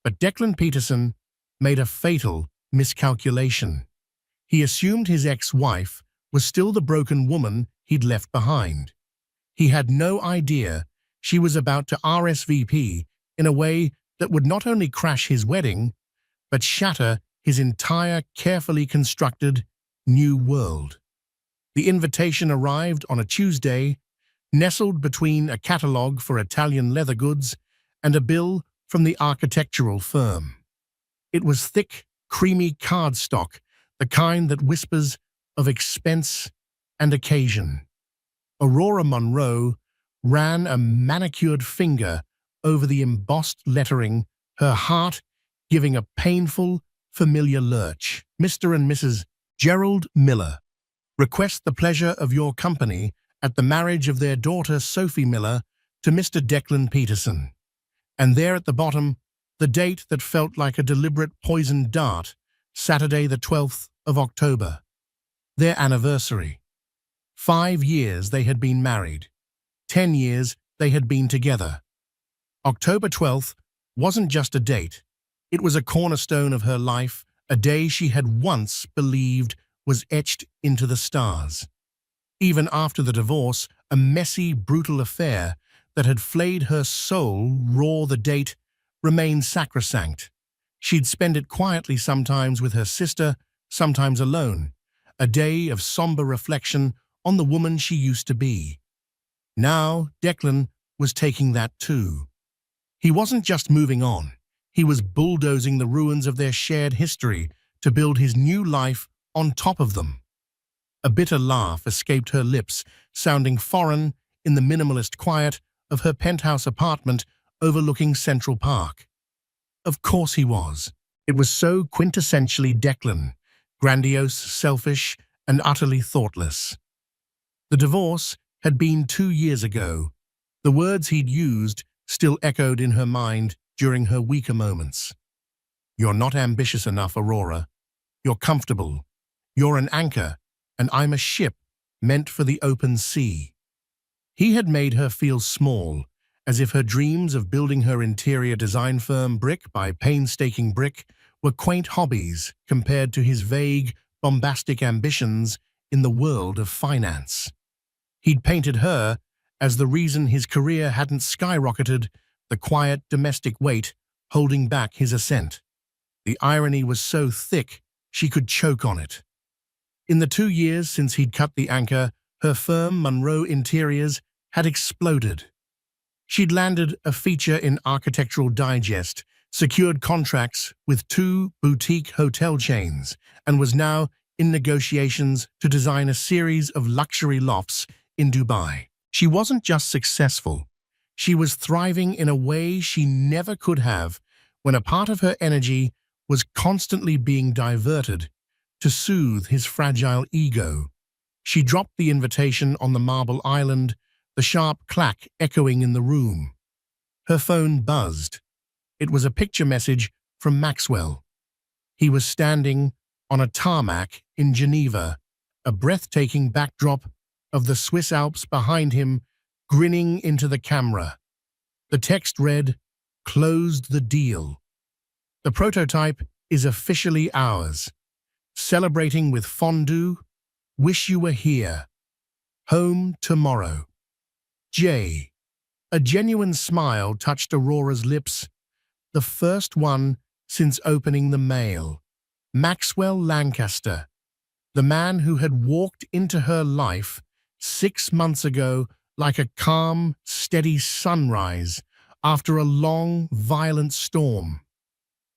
But Declan Peterson made a fatal miscalculation. He assumed his ex-wife was still the broken woman he'd left behind. He had no idea she was about to RSVP in a way that would not only crash his wedding, but shatter his entire carefully constructed new world. The invitation arrived on a Tuesday, nestled between a catalogue for Italian leather goods and a bill from the architectural firm. It was thick, creamy cardstock, the kind that whispers of expense and occasion. Aurora Monroe ran a manicured finger over the embossed lettering, her heart giving a painful, familiar lurch. Mr. and Mrs. Gerald Miller request the pleasure of your company at the marriage of their daughter Sophie Miller to Mr. Declan Peterson. And there at the bottom, the date that felt like a deliberate poisoned dart, Saturday the 12th of October. Their anniversary. 5 years they had been married. 10 years they had been together. October 12th wasn't just a date. It was a cornerstone of her life, a day she had once believed was etched into the stars. Even after the divorce, a messy, brutal affair that had flayed her soul raw, the date remained sacrosanct. She'd spend it quietly, sometimes with her sister, sometimes alone, a day of somber reflection on the woman she used to be. Now Declan was taking that too. He wasn't just moving on. He was bulldozing the ruins of their shared history to build his new life on top of them. A bitter laugh escaped her lips, sounding foreign in the minimalist quiet of her penthouse apartment overlooking Central Park. Of course he was. It was so quintessentially Declan, grandiose, selfish, and utterly thoughtless. The divorce had been 2 years ago. The words he'd used still echoed in her mind during her weaker moments. "You're not ambitious enough, Aurora. You're comfortable. You're an anchor, and I'm a ship meant for the open sea." He had made her feel small, as if her dreams of building her interior design firm brick by painstaking brick were quaint hobbies compared to his vague, bombastic ambitions in the world of finance. He'd painted her as the reason his career hadn't skyrocketed, the quiet domestic weight holding back his ascent. The irony was so thick she could choke on it. In the 2 years since he'd cut the anchor, her firm, Monroe Interiors, had exploded. She'd landed a feature in Architectural Digest, secured contracts with 2 boutique hotel chains, and was now in negotiations to design a series of luxury lofts in Dubai. She wasn't just successful. She was thriving in a way she never could have when a part of her energy was constantly being diverted to soothe his fragile ego. She dropped the invitation on the marble island, the sharp clack echoing in the room. Her phone buzzed. It was a picture message from Maxwell. He was standing on a tarmac in Geneva, a breathtaking backdrop of the Swiss Alps behind him, grinning into the camera. The text read, "Closed the deal. The prototype is officially ours. Celebrating with fondue. Wish you were here. Home tomorrow. J." A genuine smile touched Aurora's lips, the first one since opening the mail. Maxwell Lancaster, the man who had walked into her life 6 months ago like a calm, steady sunrise after a long, violent storm.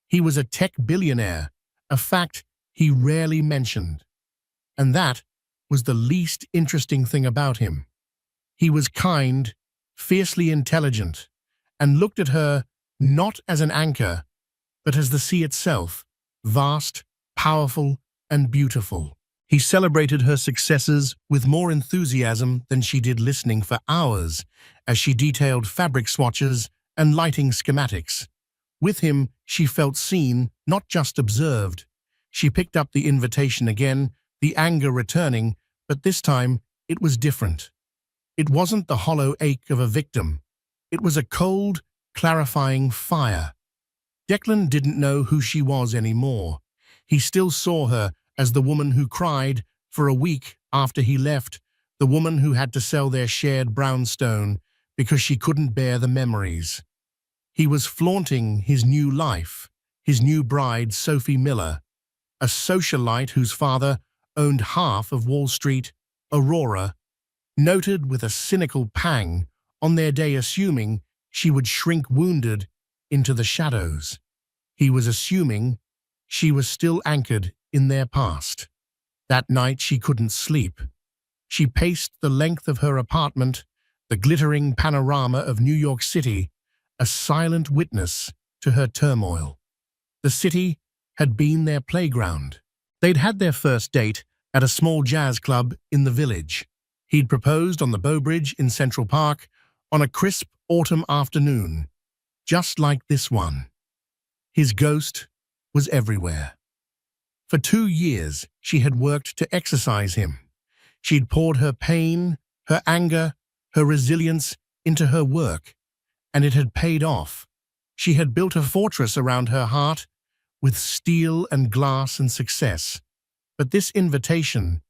He was a tech billionaire, a fact he rarely mentioned. And that was the least interesting thing about him. He was kind, fiercely intelligent, and looked at her not as an anchor, but as the sea itself, vast, powerful, and beautiful. He celebrated her successes with more enthusiasm than she did, listening for hours as she detailed fabric swatches and lighting schematics. With him, she felt seen, not just observed. She picked up the invitation again, the anger returning, but this time it was different. It wasn't the hollow ache of a victim. It was a cold, clarifying fire. Declan didn't know who she was anymore. He still saw her as the woman who cried for a week after he left, the woman who had to sell their shared brownstone because she couldn't bear the memories. He was flaunting his new life, his new bride, Sophie Miller, a socialite whose father owned half of Wall Street. Aurora noted with a cynical pang on their day, assuming she would shrink wounded into the shadows. He was assuming she was still anchored in their past. That night she couldn't sleep. She paced the length of her apartment, the glittering panorama of New York City, a silent witness to her turmoil. The city had been their playground. They'd had their first date at a small jazz club in the village. He'd proposed on the Bow Bridge in Central Park on a crisp autumn afternoon, just like this one. His ghost was everywhere. For 2 years, she had worked to exorcise him. She'd poured her pain, her anger, her resilience into her work, and it had paid off. She had built a fortress around her heart with steel and glass and success. But this invitation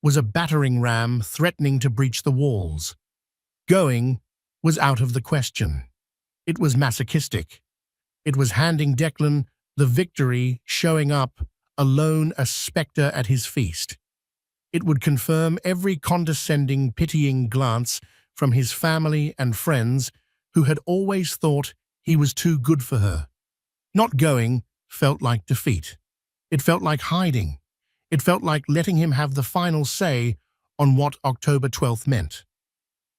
was a battering ram threatening to breach the walls. Going was out of the question. It was masochistic. It was handing Declan the victory, showing up alone, a spectre at his feast. It would confirm every condescending, pitying glance from his family and friends who had always thought he was too good for her. Not going felt like defeat. It felt like hiding. It felt like letting him have the final say on what October 12th meant.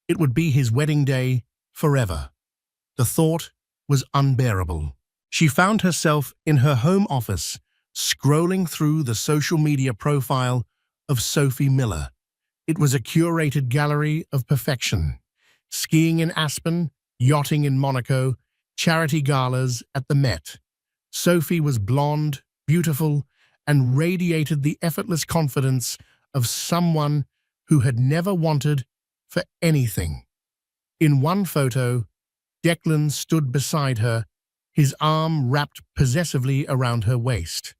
It would be his wedding day forever. The thought was unbearable. She found herself in her home office, scrolling through the social media profile of Sophie Miller. It was a curated gallery of perfection. Skiing in Aspen, yachting in Monaco, charity galas at the Met. Sophie was blonde, beautiful, and radiated the effortless confidence of someone who had never wanted for anything. In one photo, Declan stood beside her, his arm wrapped possessively around her waist.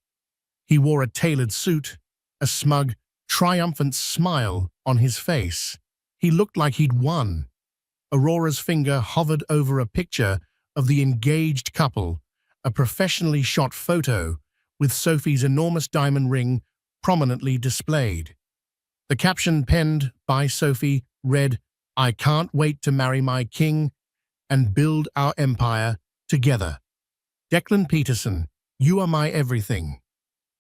He wore a tailored suit, a smug, triumphant smile on his face. He looked like he'd won. Aurora's finger hovered over a picture of the engaged couple, a professionally shot photo with Sophie's enormous diamond ring prominently displayed. The caption penned by Sophie read, "I can't wait to marry my king and build our empire together. Declan Peterson, you are my everything."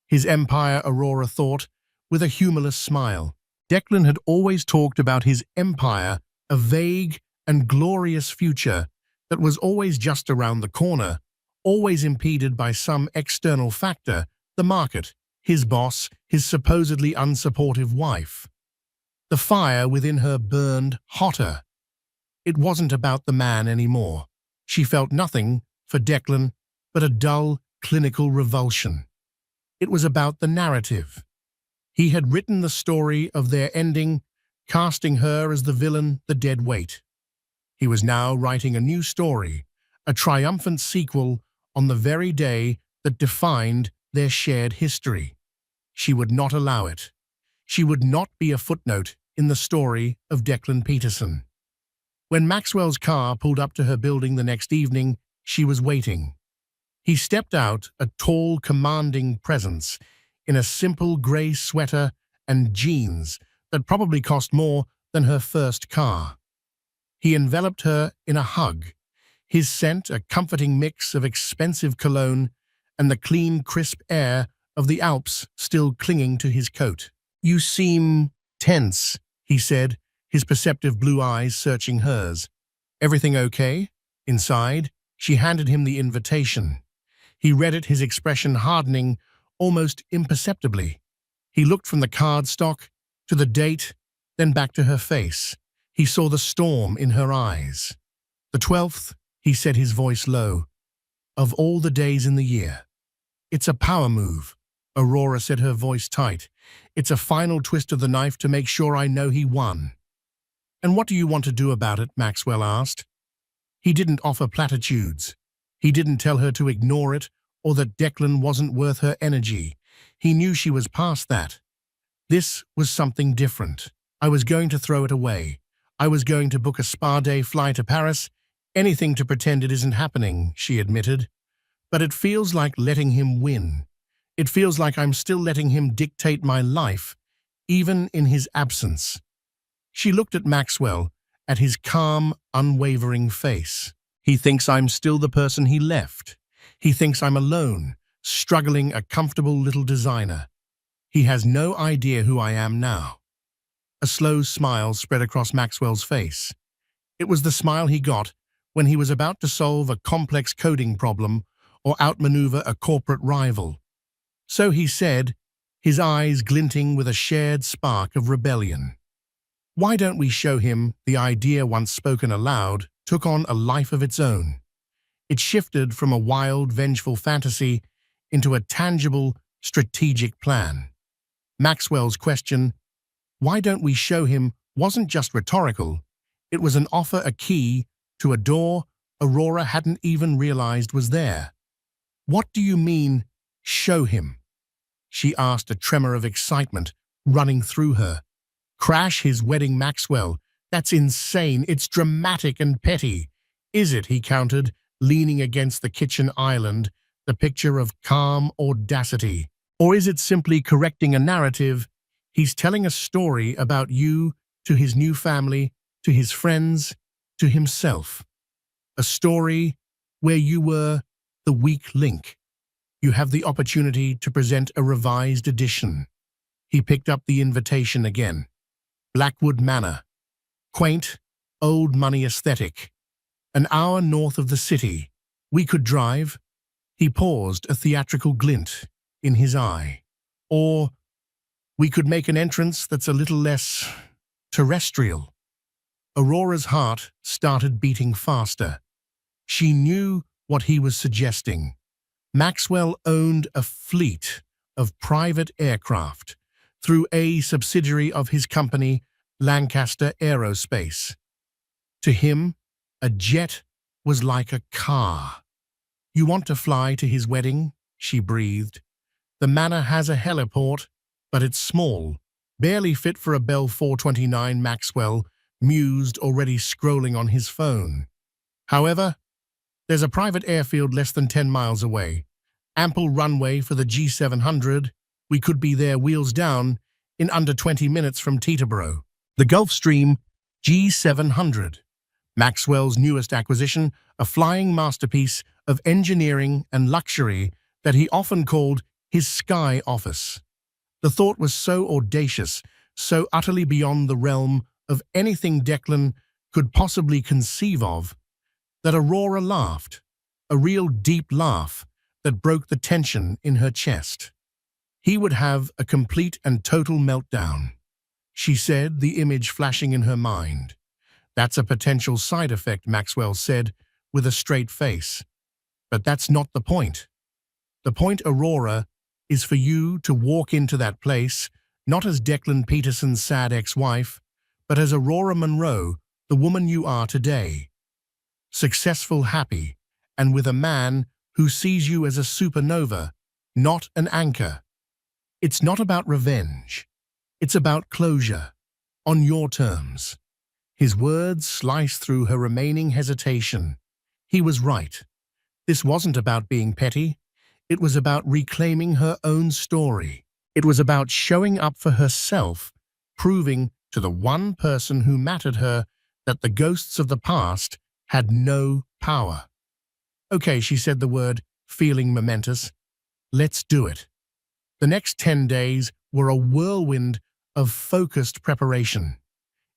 His empire, Aurora thought, with a humorless smile. Declan had always talked about his empire, a vague and glorious future that was always just around the corner, always impeded by some external factor, the market, his boss, his supposedly unsupportive wife. The fire within her burned hotter. It wasn't about the man anymore. She felt nothing for Declan but a dull, clinical revulsion. It was about the narrative. He had written the story of their ending, casting her as the villain, the dead weight. He was now writing a new story, a triumphant sequel on the very day that defined their shared history. She would not allow it. She would not be a footnote in the story of Declan Peterson. When Maxwell's car pulled up to her building the next evening, she was waiting. He stepped out, a tall, commanding presence, in a simple grey sweater and jeans that probably cost more than her first car. He enveloped her in a hug, his scent a comforting mix of expensive cologne and the clean, crisp air of the Alps still clinging to his coat. "You seem tense," he said, his perceptive blue eyes searching hers. "Everything okay?" Inside, she handed him the invitation. He read it, his expression hardening almost imperceptibly. He looked from the cardstock to the date, then back to her face. He saw the storm in her eyes. "The 12th, he said, his voice low, "of all the days in the year." "It's a power move," Aurora said, her voice tight. "It's a final twist of the knife to make sure I know he won." "And what do you want to do about it?" Maxwell asked. He didn't offer platitudes. He didn't tell her to ignore it or that Declan wasn't worth her energy. He knew she was past that. This was something different. "I was going to throw it away. I was going to book a spa day, fly to Paris, anything to pretend it isn't happening," she admitted. "But it feels like letting him win. It feels like I'm still letting him dictate my life, even in his absence." She looked at Maxwell, at his calm, unwavering face. "He thinks I'm still the person he left. He thinks I'm alone, struggling, a comfortable little designer. He has no idea who I am now." A slow smile spread across Maxwell's face. It was the smile he got when he was about to solve a complex coding problem or outmaneuver a corporate rival. So he said, his eyes glinting with a shared spark of rebellion. Why don't we show him the idea once spoken aloud took on a life of its own? It shifted from a wild, vengeful fantasy into a tangible, strategic plan. Maxwell's question, why don't we show him, wasn't just rhetorical. It was an offer, a key to a door Aurora hadn't even realized was there. What do you mean, show him? She asked, a tremor of excitement running through her. Crash his wedding, Maxwell. That's insane. It's dramatic and petty. Is it? He countered, leaning against the kitchen island, the picture of calm audacity. Or is it simply correcting a narrative? He's telling a story about you to his new family, to his friends, to himself. A story where you were the weak link. You have the opportunity to present a revised edition. He picked up the invitation again. Blackwood Manor. Quaint, old money aesthetic. An hour north of the city. We could drive. He paused, a theatrical glint in his eye. Or we could make an entrance that's a little less terrestrial. Aurora's heart started beating faster. She knew what he was suggesting. Maxwell owned a fleet of private aircraft through a subsidiary of his company, Lancaster Aerospace. To him, a jet was like a car. You want to fly to his wedding? She breathed. The manor has a heliport, but it's small, barely fit for a Bell 429, Maxwell mused, already scrolling on his phone. However, there's a private airfield less than 10 miles away. Ample runway for the G700. We could be there wheels down in under 20 minutes from Teterboro. The Gulfstream G700. Maxwell's newest acquisition, a flying masterpiece of engineering and luxury that he often called his sky office. The thought was so audacious, so utterly beyond the realm of anything Declan could possibly conceive of, that Aurora laughed, a real deep laugh that broke the tension in her chest. He would have a complete and total meltdown, she said, the image flashing in her mind. That's a potential side effect, Maxwell said, with a straight face. But that's not the point. The point, Aurora, is for you to walk into that place, not as Declan Peterson's sad ex-wife, but as Aurora Monroe, the woman you are today. Successful, happy, and with a man who sees you as a supernova, not an anchor. It's not about revenge. It's about closure, on your terms. His words sliced through her remaining hesitation. He was right. This wasn't about being petty. It was about reclaiming her own story. It was about showing up for herself, proving to the one person who mattered her that the ghosts of the past had no power. Okay, she said the word, feeling momentous. Let's do it. The next 10 days were a whirlwind of focused preparation.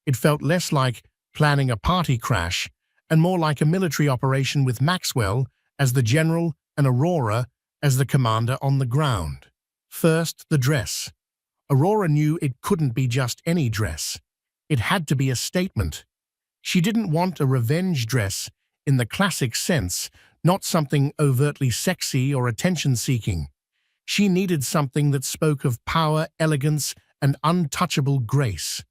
It felt less like planning a party crash and more like a military operation with Maxwell as the general and Aurora as the commander on the ground. First, the dress. Aurora knew it couldn't be just any dress. It had to be a statement. She didn't want a revenge dress in the classic sense, not something overtly sexy or attention-seeking. She needed something that spoke of power, elegance, and untouchable grace.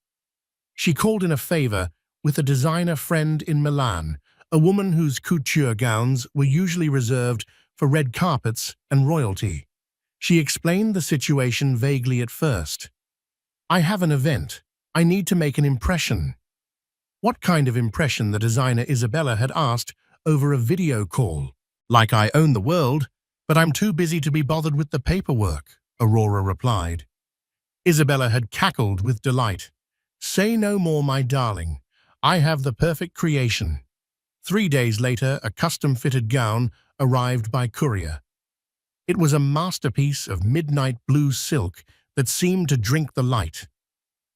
She called in a favor with a designer friend in Milan, a woman whose couture gowns were usually reserved for red carpets and royalty. She explained the situation vaguely at first. I have an event. I need to make an impression. What kind of impression, the designer Isabella had asked over a video call. Like I own the world, but I'm too busy to be bothered with the paperwork, Aurora replied. Isabella had cackled with delight. Say no more, my darling. I have the perfect creation. 3 days later, a custom-fitted gown arrived by courier. It was a masterpiece of midnight blue silk that seemed to drink the light.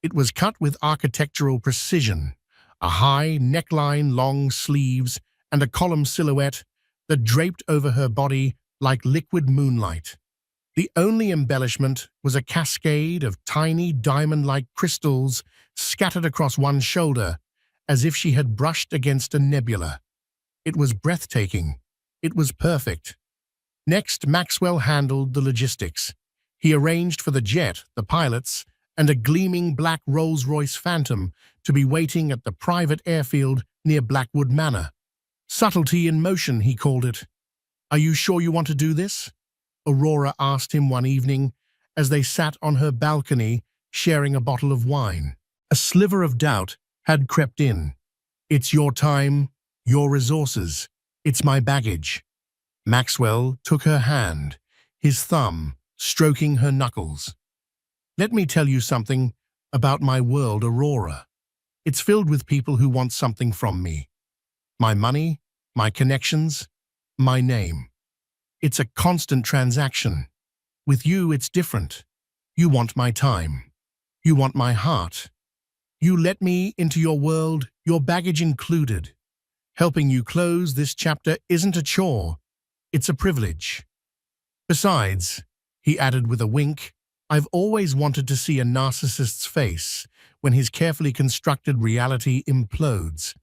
It was cut with architectural precision, a high neckline, long sleeves, and a column silhouette that draped over her body like liquid moonlight. The only embellishment was a cascade of tiny diamond-like crystals scattered across one shoulder, as if she had brushed against a nebula. It was breathtaking. It was perfect. Next, Maxwell handled the logistics. He arranged for the jet, the pilots, and a gleaming black Rolls-Royce Phantom to be waiting at the private airfield near Blackwood Manor. Subtlety in motion, he called it. "Are you sure you want to do this?" Aurora asked him one evening as they sat on her balcony sharing a bottle of wine. A sliver of doubt had crept in. "It's your time, your resources. It's my baggage." Maxwell took her hand, his thumb stroking her knuckles. "Let me tell you something about my world, Aurora. It's filled with people who want something from me. My money, my connections, my name. It's a constant transaction. With you, it's different. You want my time. You want my heart. You let me into your world, your baggage included. Helping you close this chapter isn't a chore. It's a privilege. Besides," he added with a wink, "I've always wanted to see a narcissist's face when his carefully constructed reality implodes.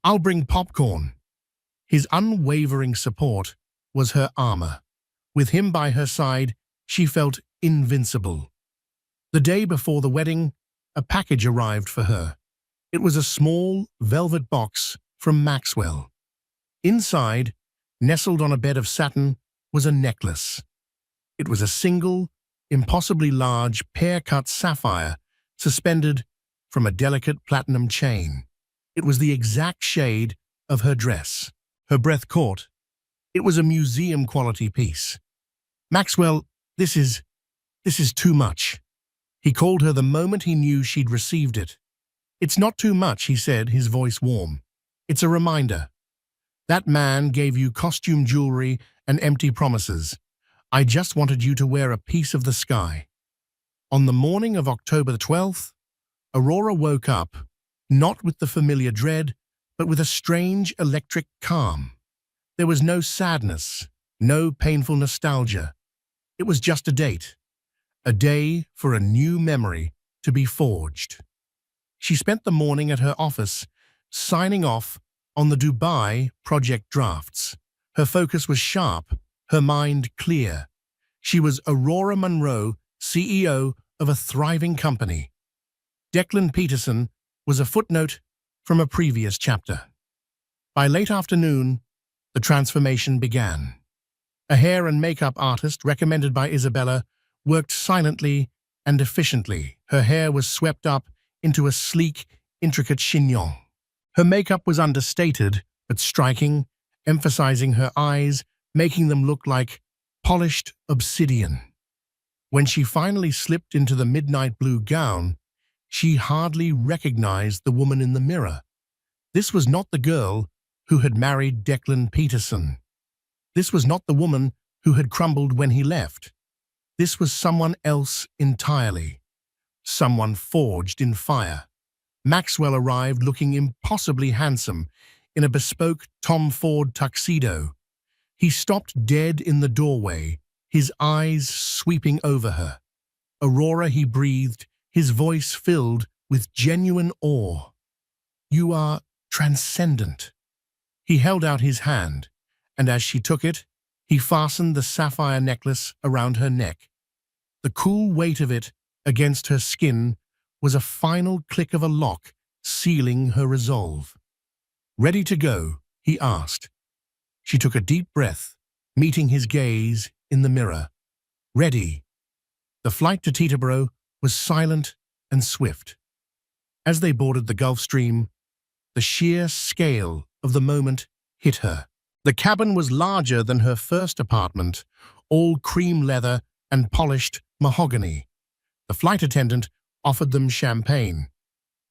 I'll bring popcorn." His unwavering support was her armor. With him by her side, she felt invincible. The day before the wedding, a package arrived for her. It was a small, velvet box from Maxwell. Inside, nestled on a bed of satin, was a necklace. It was a single, impossibly large, pear-cut sapphire suspended from a delicate platinum chain. It was the exact shade of her dress. Her breath caught. It was a museum-quality piece. "Maxwell, this is too much." He called her the moment he knew she'd received it. "It's not too much," he said, his voice warm. "It's a reminder. That man gave you costume jewelry and empty promises. I just wanted you to wear a piece of the sky." On the morning of October 12th, Aurora woke up, not with the familiar dread, but with a strange electric calm. There was no sadness, no painful nostalgia. It was just a date. A day for a new memory to be forged. She spent the morning at her office, signing off on the Dubai project drafts. Her focus was sharp, her mind clear. She was Aurora Monroe, CEO of a thriving company. Declan Peterson was a footnote from a previous chapter. By late afternoon, the transformation began. A hair and makeup artist recommended by Isabella worked silently and efficiently. Her hair was swept up into a sleek, intricate chignon. Her makeup was understated but striking, emphasizing her eyes, making them look like polished obsidian. When she finally slipped into the midnight blue gown, she hardly recognized the woman in the mirror. This was not the girl who had married Declan Peterson. This was not the woman who had crumbled when he left. This was someone else entirely. Someone forged in fire. Maxwell arrived looking impossibly handsome in a bespoke Tom Ford tuxedo. He stopped dead in the doorway, his eyes sweeping over her. "Aurora," he breathed, his voice filled with genuine awe. "You are transcendent." He held out his hand, and as she took it, he fastened the sapphire necklace around her neck. The cool weight of it against her skin was a final click of a lock sealing her resolve. "Ready to go?" he asked. She took a deep breath, meeting his gaze in the mirror. "Ready." The flight to Teterboro was silent and swift. As they boarded the Gulf Stream, the sheer scale of the moment hit her. The cabin was larger than her first apartment, all cream leather and polished mahogany. The flight attendant offered them champagne.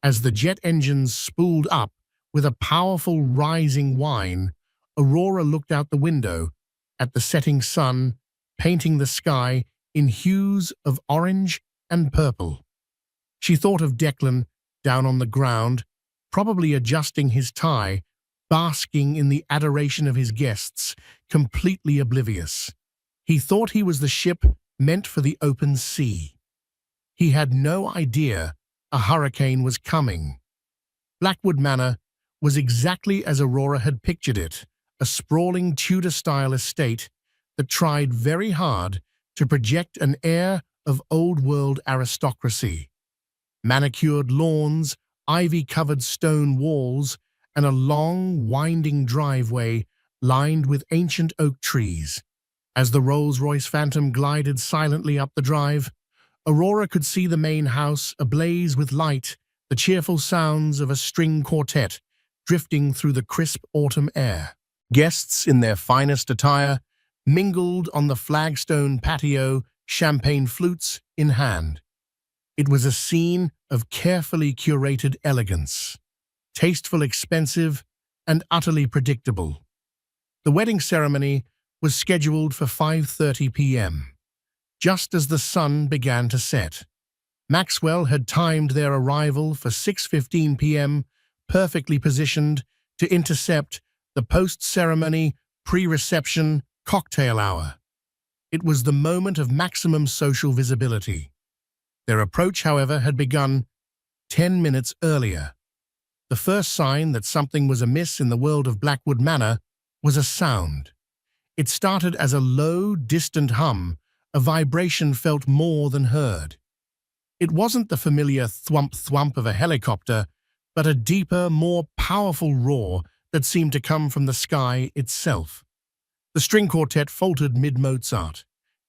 As the jet engines spooled up with a powerful rising whine, Aurora looked out the window at the setting sun, painting the sky in hues of orange and purple. She thought of Declan down on the ground, probably adjusting his tie basking in the adoration of his guests, completely oblivious. He thought he was the ship meant for the open sea. He had no idea a hurricane was coming. Blackwood Manor was exactly as Aurora had pictured it, a sprawling Tudor-style estate that tried very hard to project an air of old-world aristocracy. Manicured lawns, ivy-covered stone walls, and a long, winding driveway lined with ancient oak trees. As the Rolls-Royce Phantom glided silently up the drive, Aurora could see the main house ablaze with light, the cheerful sounds of a string quartet drifting through the crisp autumn air. Guests in their finest attire mingled on the flagstone patio, champagne flutes in hand. It was a scene of carefully curated elegance, tasteful, expensive, and utterly predictable. The wedding ceremony was scheduled for 5:30 p.m. Just as the sun began to set, Maxwell had timed their arrival for 6:15 p.m., perfectly positioned to intercept the post-ceremony, pre-reception cocktail hour. It was the moment of maximum social visibility. Their approach, however, had begun 10 minutes earlier. The first sign that something was amiss in the world of Blackwood Manor was a sound. It started as a low, distant hum, a vibration felt more than heard. It wasn't the familiar thwump-thwump of a helicopter, but a deeper, more powerful roar that seemed to come from the sky itself. The string quartet faltered mid-Mozart.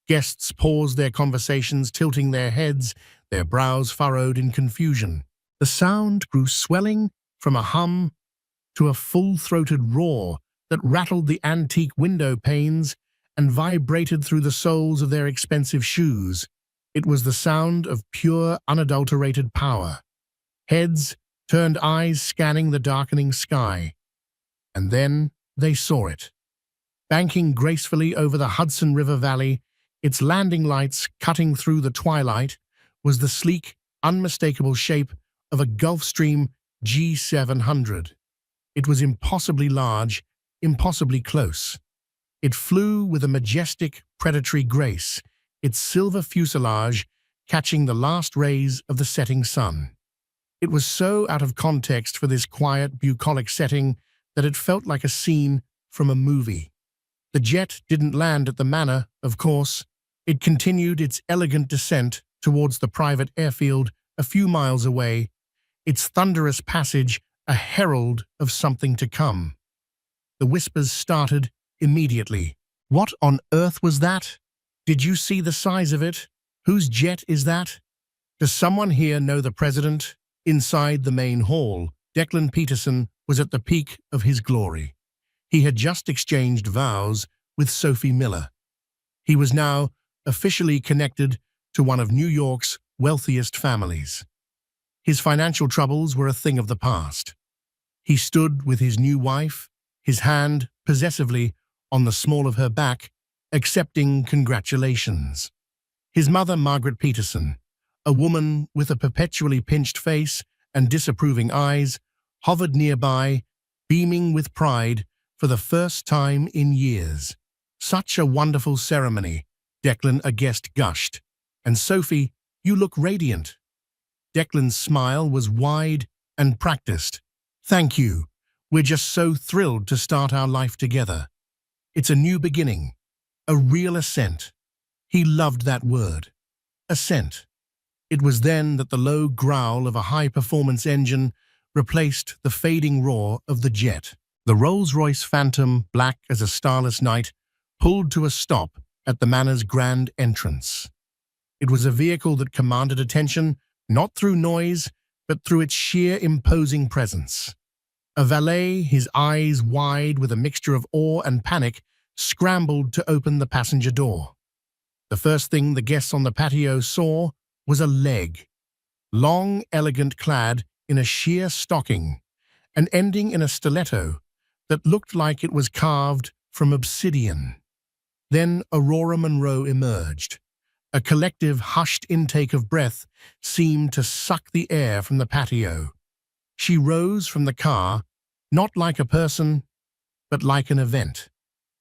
Guests paused their conversations, tilting their heads, their brows furrowed in confusion. The sound grew swelling from a hum to a full-throated roar that rattled the antique window panes and vibrated through the soles of their expensive shoes. It was the sound of pure, unadulterated power. Heads turned, eyes scanning the darkening sky. And then they saw it. Banking gracefully over the Hudson River Valley, its landing lights cutting through the twilight, was the sleek, unmistakable shape of a Gulfstream G700. It was impossibly large, impossibly close. It flew with a majestic, predatory grace, its silver fuselage catching the last rays of the setting sun. It was so out of context for this quiet, bucolic setting that it felt like a scene from a movie. The jet didn't land at the manor, of course. It continued its elegant descent towards the private airfield a few miles away, its thunderous passage a herald of something to come. The whispers started immediately. What on earth was that? Did you see the size of it? Whose jet is that? Does someone here know the president? Inside the main hall, Declan Peterson was at the peak of his glory. He had just exchanged vows with Sophie Miller. He was now officially connected to one of New York's wealthiest families. His financial troubles were a thing of the past. He stood with his new wife, his hand possessively on the small of her back, accepting congratulations. His mother, Margaret Peterson, a woman with a perpetually pinched face and disapproving eyes, hovered nearby, beaming with pride for the first time in years. Such a wonderful ceremony, Declan, a guest gushed. And Sophie, you look radiant. Declan's smile was wide and practiced. Thank you. We're just so thrilled to start our life together. It's a new beginning, a real ascent. He loved that word. Ascent. It was then that the low growl of a high-performance engine replaced the fading roar of the jet. The Rolls-Royce Phantom, black as a starless night, pulled to a stop at the manor's grand entrance. It was a vehicle that commanded attention, not through noise, but through its sheer imposing presence. A valet, his eyes wide with a mixture of awe and panic, scrambled to open the passenger door. The first thing the guests on the patio saw was a leg, long, elegant, clad in a sheer stocking, and ending in a stiletto that looked like it was carved from obsidian. Then Aurora Monroe emerged. A collective, hushed intake of breath seemed to suck the air from the patio. She rose from the car, not like a person, but like an event.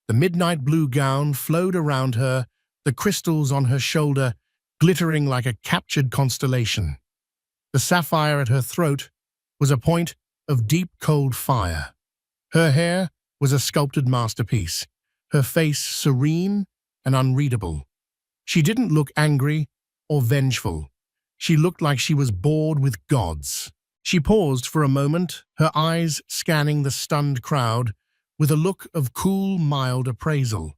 The midnight blue gown flowed around her, the crystals on her shoulder glittering like a captured constellation. The sapphire at her throat was a point of deep cold fire. Her hair was a sculpted masterpiece, her face serene and unreadable. She didn't look angry or vengeful. She looked like she was bored with gods. She paused for a moment, her eyes scanning the stunned crowd with a look of cool, mild appraisal.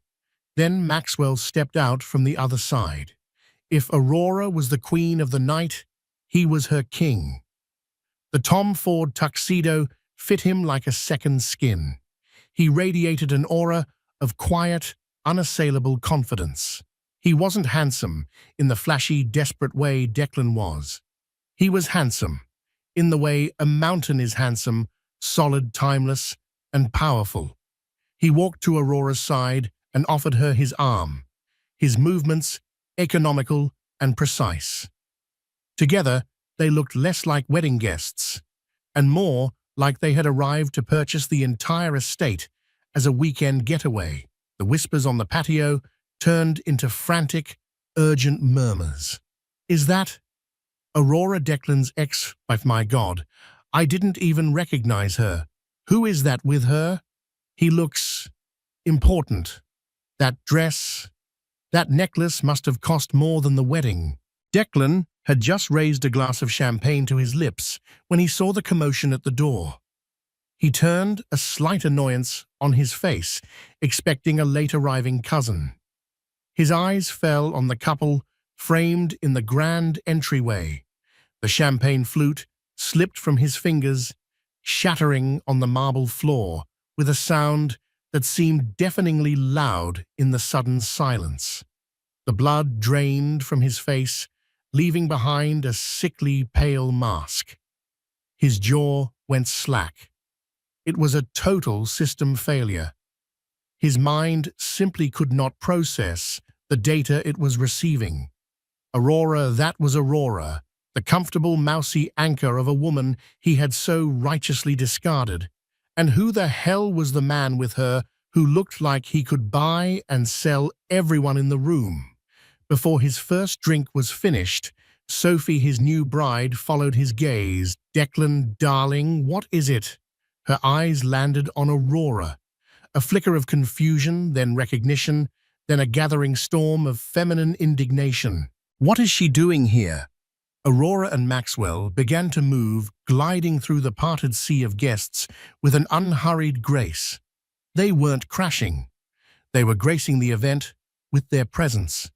Then Maxwell stepped out from the other side. If Aurora was the queen of the night, he was her king. The Tom Ford tuxedo fit him like a second skin. He radiated an aura of quiet, unassailable confidence. He wasn't handsome in the flashy, desperate way Declan was. He was handsome in the way a mountain is handsome, solid, timeless, and powerful. He walked to Aurora's side and offered her his arm, his movements economical and precise. Together, they looked less like wedding guests and more like they had arrived to purchase the entire estate as a weekend getaway. The whispers on the patio turned into frantic, urgent murmurs. "Is that Aurora Declan's ex-wife? My God, I didn't even recognize her. Who is that with her? He looks important. That dress, that necklace must have cost more than the wedding." Declan had just raised a glass of champagne to his lips when he saw the commotion at the door. He turned, a slight annoyance on his face, expecting a late-arriving cousin. His eyes fell on the couple framed in the grand entryway. The champagne flute slipped from his fingers, shattering on the marble floor with a sound that seemed deafeningly loud in the sudden silence. The blood drained from his face, leaving behind a sickly, pale mask. His jaw went slack. It was a total system failure. His mind simply could not process the data it was receiving. Aurora, that was Aurora, the comfortable, mousy anchor of a woman he had so righteously discarded. And who the hell was the man with her who looked like he could buy and sell everyone in the room? Before his first drink was finished, Sophie, his new bride, followed his gaze. "Declan, darling, what is it?" Her eyes landed on Aurora. A flicker of confusion, then recognition, then a gathering storm of feminine indignation. What is she doing here? Aurora and Maxwell began to move, gliding through the parted sea of guests with an unhurried grace. They weren't crashing. They were gracing the event with their presence.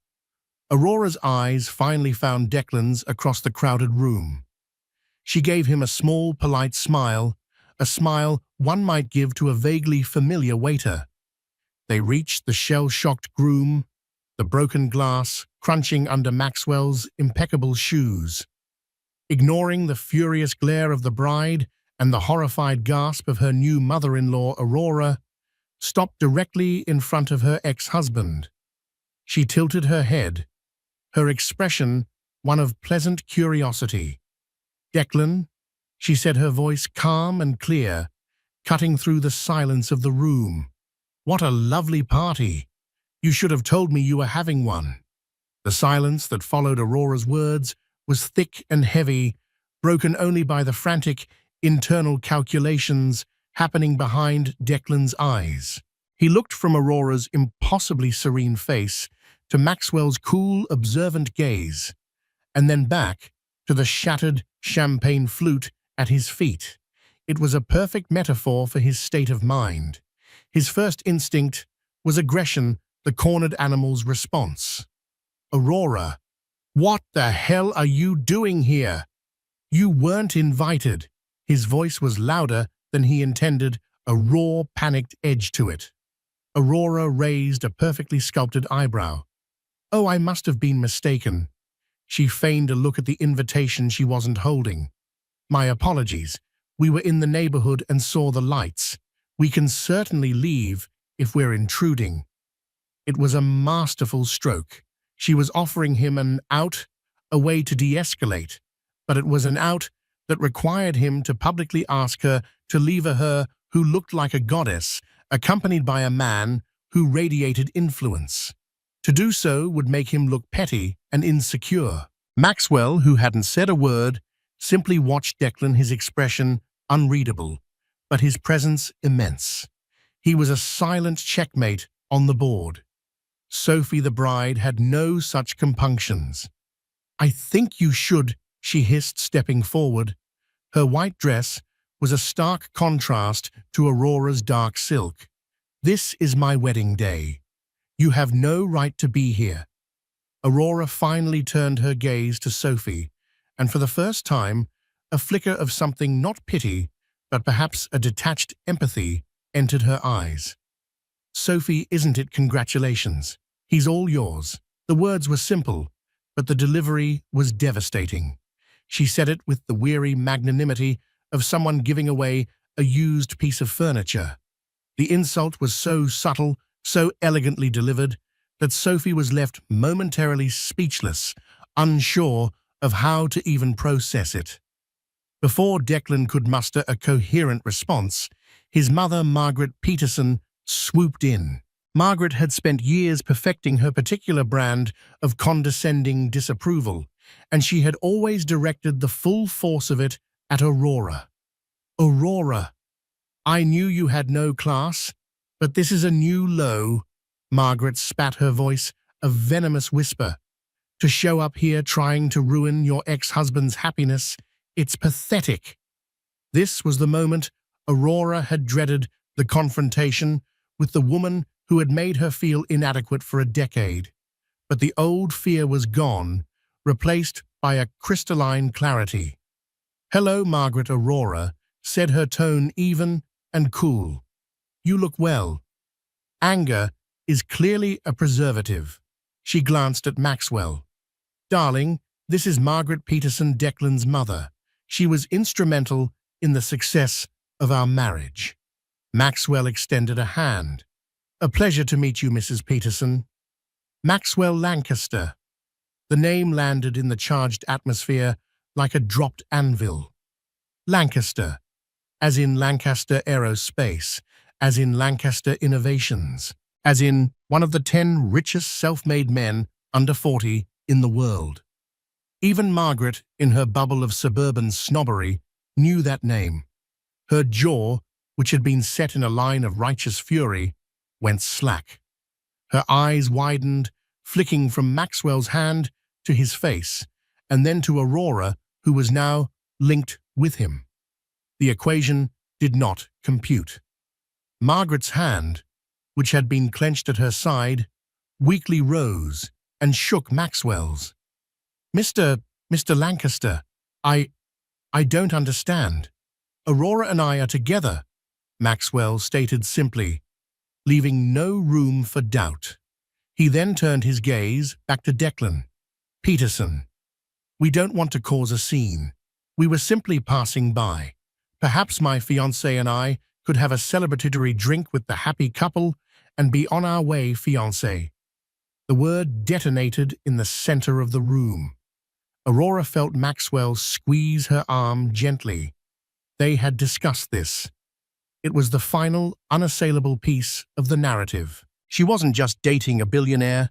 Aurora's eyes finally found Declan's across the crowded room. She gave him a small, polite smile, a smile one might give to a vaguely familiar waiter. They reached the shell-shocked groom, the broken glass crunching under Maxwell's impeccable shoes. Ignoring the furious glare of the bride and the horrified gasp of her new mother-in-law, Aurora stopped directly in front of her ex-husband. She tilted her head, her expression one of pleasant curiosity. "Declan," she said, her voice calm and clear, cutting through the silence of the room. "What a lovely party. You should have told me you were having one." The silence that followed Aurora's words was thick and heavy, broken only by the frantic internal calculations happening behind Declan's eyes. He looked from Aurora's impossibly serene face to Maxwell's cool, observant gaze, and then back to the shattered champagne flute at his feet. It was a perfect metaphor for his state of mind. His first instinct was aggression, the cornered animal's response. "Aurora, what the hell are you doing here? You weren't invited." His voice was louder than he intended, a raw, panicked edge to it. Aurora raised a perfectly sculpted eyebrow. "Oh, I must have been mistaken." She feigned a look at the invitation she wasn't holding. "My apologies. We were in the neighborhood and saw the lights. We can certainly leave if we're intruding." It was a masterful stroke. She was offering him an out, a way to de-escalate, but it was an out that required him to publicly ask her to leave her who looked like a goddess, accompanied by a man who radiated influence. To do so would make him look petty and insecure. Maxwell, who hadn't said a word, simply watched Declan, his expression unreadable, but his presence immense. He was a silent checkmate on the board. Sophie the bride had no such compunctions. "I think you should," she hissed, stepping forward. Her white dress was a stark contrast to Aurora's dark silk. "This is my wedding day. You have no right to be here." Aurora finally turned her gaze to Sophie, and for the first time, a flicker of something not pity, but perhaps a detached empathy, entered her eyes. "Sophie, isn't it congratulations? He's all yours." The words were simple, but the delivery was devastating. She said it with the weary magnanimity of someone giving away a used piece of furniture. The insult was so subtle, so elegantly delivered, that Sophie was left momentarily speechless, unsure of how to even process it. Before Declan could muster a coherent response, his mother, Margaret Peterson, swooped in. Margaret had spent years perfecting her particular brand of condescending disapproval, and she had always directed the full force of it at Aurora. "Aurora, I knew you had no class, but this is a new low." Margaret spat, her voice a venomous whisper. "To show up here trying to ruin your ex-husband's happiness, it's pathetic." This was the moment Aurora had dreaded, the confrontation with the woman who had made her feel inadequate for a decade. But the old fear was gone, replaced by a crystalline clarity. "Hello, Margaret." Aurora said, her tone even and cool. "You look well." Anger is clearly a preservative. She glanced at Maxwell. "Darling, this is Margaret Peterson, Declan's mother. She was instrumental in the success of our marriage." Maxwell extended a hand. "A pleasure to meet you, Mrs. Peterson." Maxwell Lancaster. The name landed in the charged atmosphere like a dropped anvil. Lancaster, as in Lancaster Aerospace, as in Lancaster Innovations, as in one of the 10 richest self-made men under 40 in the world. Even Margaret, in her bubble of suburban snobbery, knew that name. Her jaw, which had been set in a line of righteous fury, went slack. Her eyes widened, flicking from Maxwell's hand to his face, and then to Aurora, who was now linked with him. The equation did not compute. Margaret's hand, which had been clenched at her side, weakly rose and shook Maxwell's. Mr. Lancaster, I don't understand." "Aurora and I are together," Maxwell stated simply, leaving no room for doubt. He then turned his gaze back to Declan. "Peterson, we don't want to cause a scene. We were simply passing by. Perhaps my fiancé and I could have a celebratory drink with the happy couple and be on our way, fiancé." The word detonated in the center of the room. Aurora felt Maxwell squeeze her arm gently. They had discussed this. It was the final, unassailable piece of the narrative. She wasn't just dating a billionaire,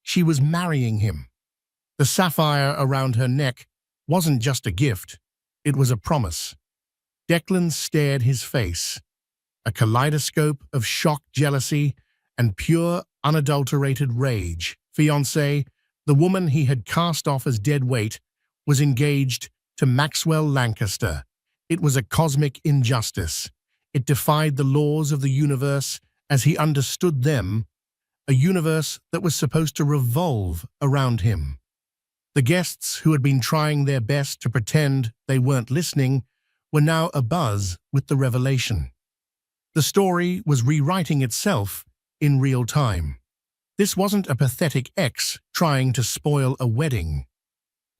she was marrying him. The sapphire around her neck wasn't just a gift, it was a promise. Declan stared his face, a kaleidoscope of shocked jealousy and pure, unadulterated rage. Fiancé, the woman he had cast off as dead weight, was engaged to Maxwell Lancaster. It was a cosmic injustice. It defied the laws of the universe as he understood them, a universe that was supposed to revolve around him. The guests, who had been trying their best to pretend they weren't listening, were now abuzz with the revelation. The story was rewriting itself in real time. This wasn't a pathetic ex trying to spoil a wedding.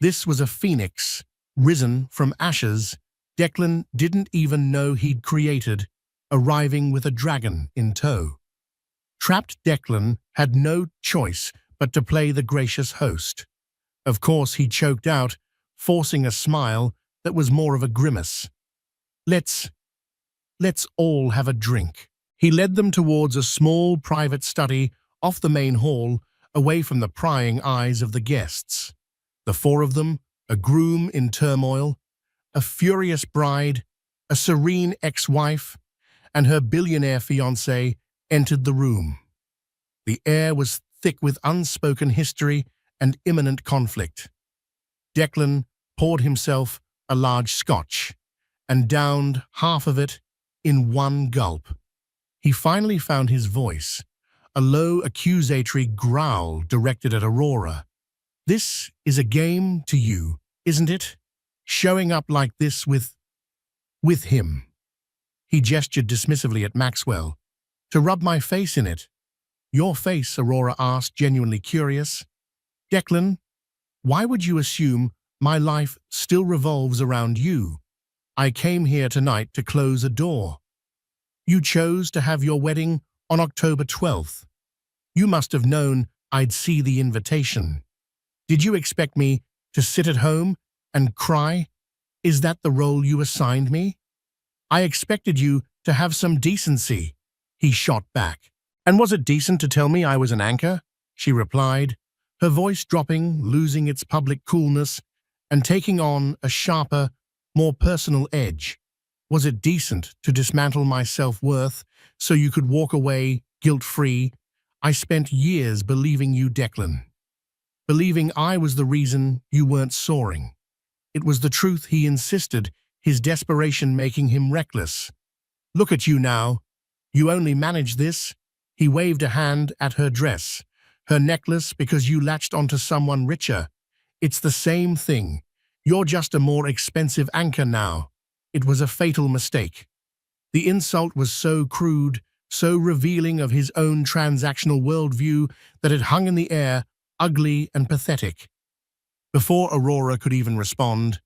This was a phoenix, risen from ashes Declan didn't even know he'd created, arriving with a dragon in tow. Trapped Declan had no choice but to play the gracious host. Of course, he choked out, forcing a smile that was more of a grimace. Let's let's all have a drink." He led them towards a small private study off the main hall, away from the prying eyes of the guests. The four of them, a groom in turmoil, a furious bride, a serene ex-wife, and her billionaire fiancé, entered the room. The air was thick with unspoken history and imminent conflict. Declan poured himself a large scotch and downed half of it in one gulp. He finally found his voice, a low accusatory growl directed at Aurora. "This is a game to you, isn't it? Showing up like this with him." He gestured dismissively at Maxwell. "To rub my face in it." "Your face?" Aurora asked, genuinely curious. "Declan, why would you assume my life still revolves around you? I came here tonight to close a door. You chose to have your wedding on October 12th. You must have known I'd see the invitation. Did you expect me to sit at home and cry? Is that the role you assigned me? I expected you to have some decency," he shot back. "And was it decent to tell me I was an anchor?" she replied, her voice dropping, losing its public coolness, and taking on a sharper, more personal edge. "Was it decent to dismantle my self-worth so you could walk away guilt-free? I spent years believing you, Declan. Believing I was the reason you weren't soaring. It was the truth he insisted, his desperation making him reckless. Look at you now. You only manage this." He waved a hand at her dress, her necklace, "because you latched onto someone richer. It's the same thing. You're just a more expensive anchor now." It was a fatal mistake. The insult was so crude, so revealing of his own transactional worldview that it hung in the air, ugly and pathetic. Before Aurora could even respond,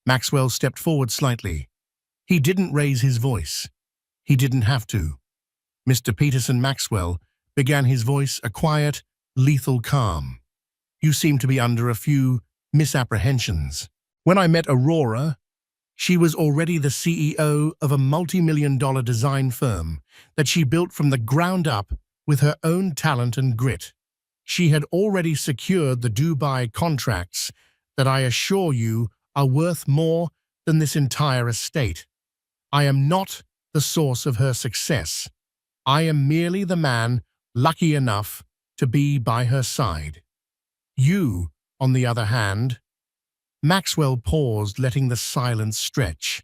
Maxwell stepped forward slightly. He didn't raise his voice. He didn't have to. "Mr. Peterson Maxwell," began his voice, a quiet, lethal calm. "You seem to be under a few misapprehensions. When I met Aurora, she was already the CEO of a multi-million-dollar design firm that she built from the ground up with her own talent and grit. She had already secured the Dubai contracts that I assure you are worth more than this entire estate. I am not the source of her success. I am merely the man lucky enough to be by her side. You, on the other hand..." Maxwell paused, letting the silence stretch.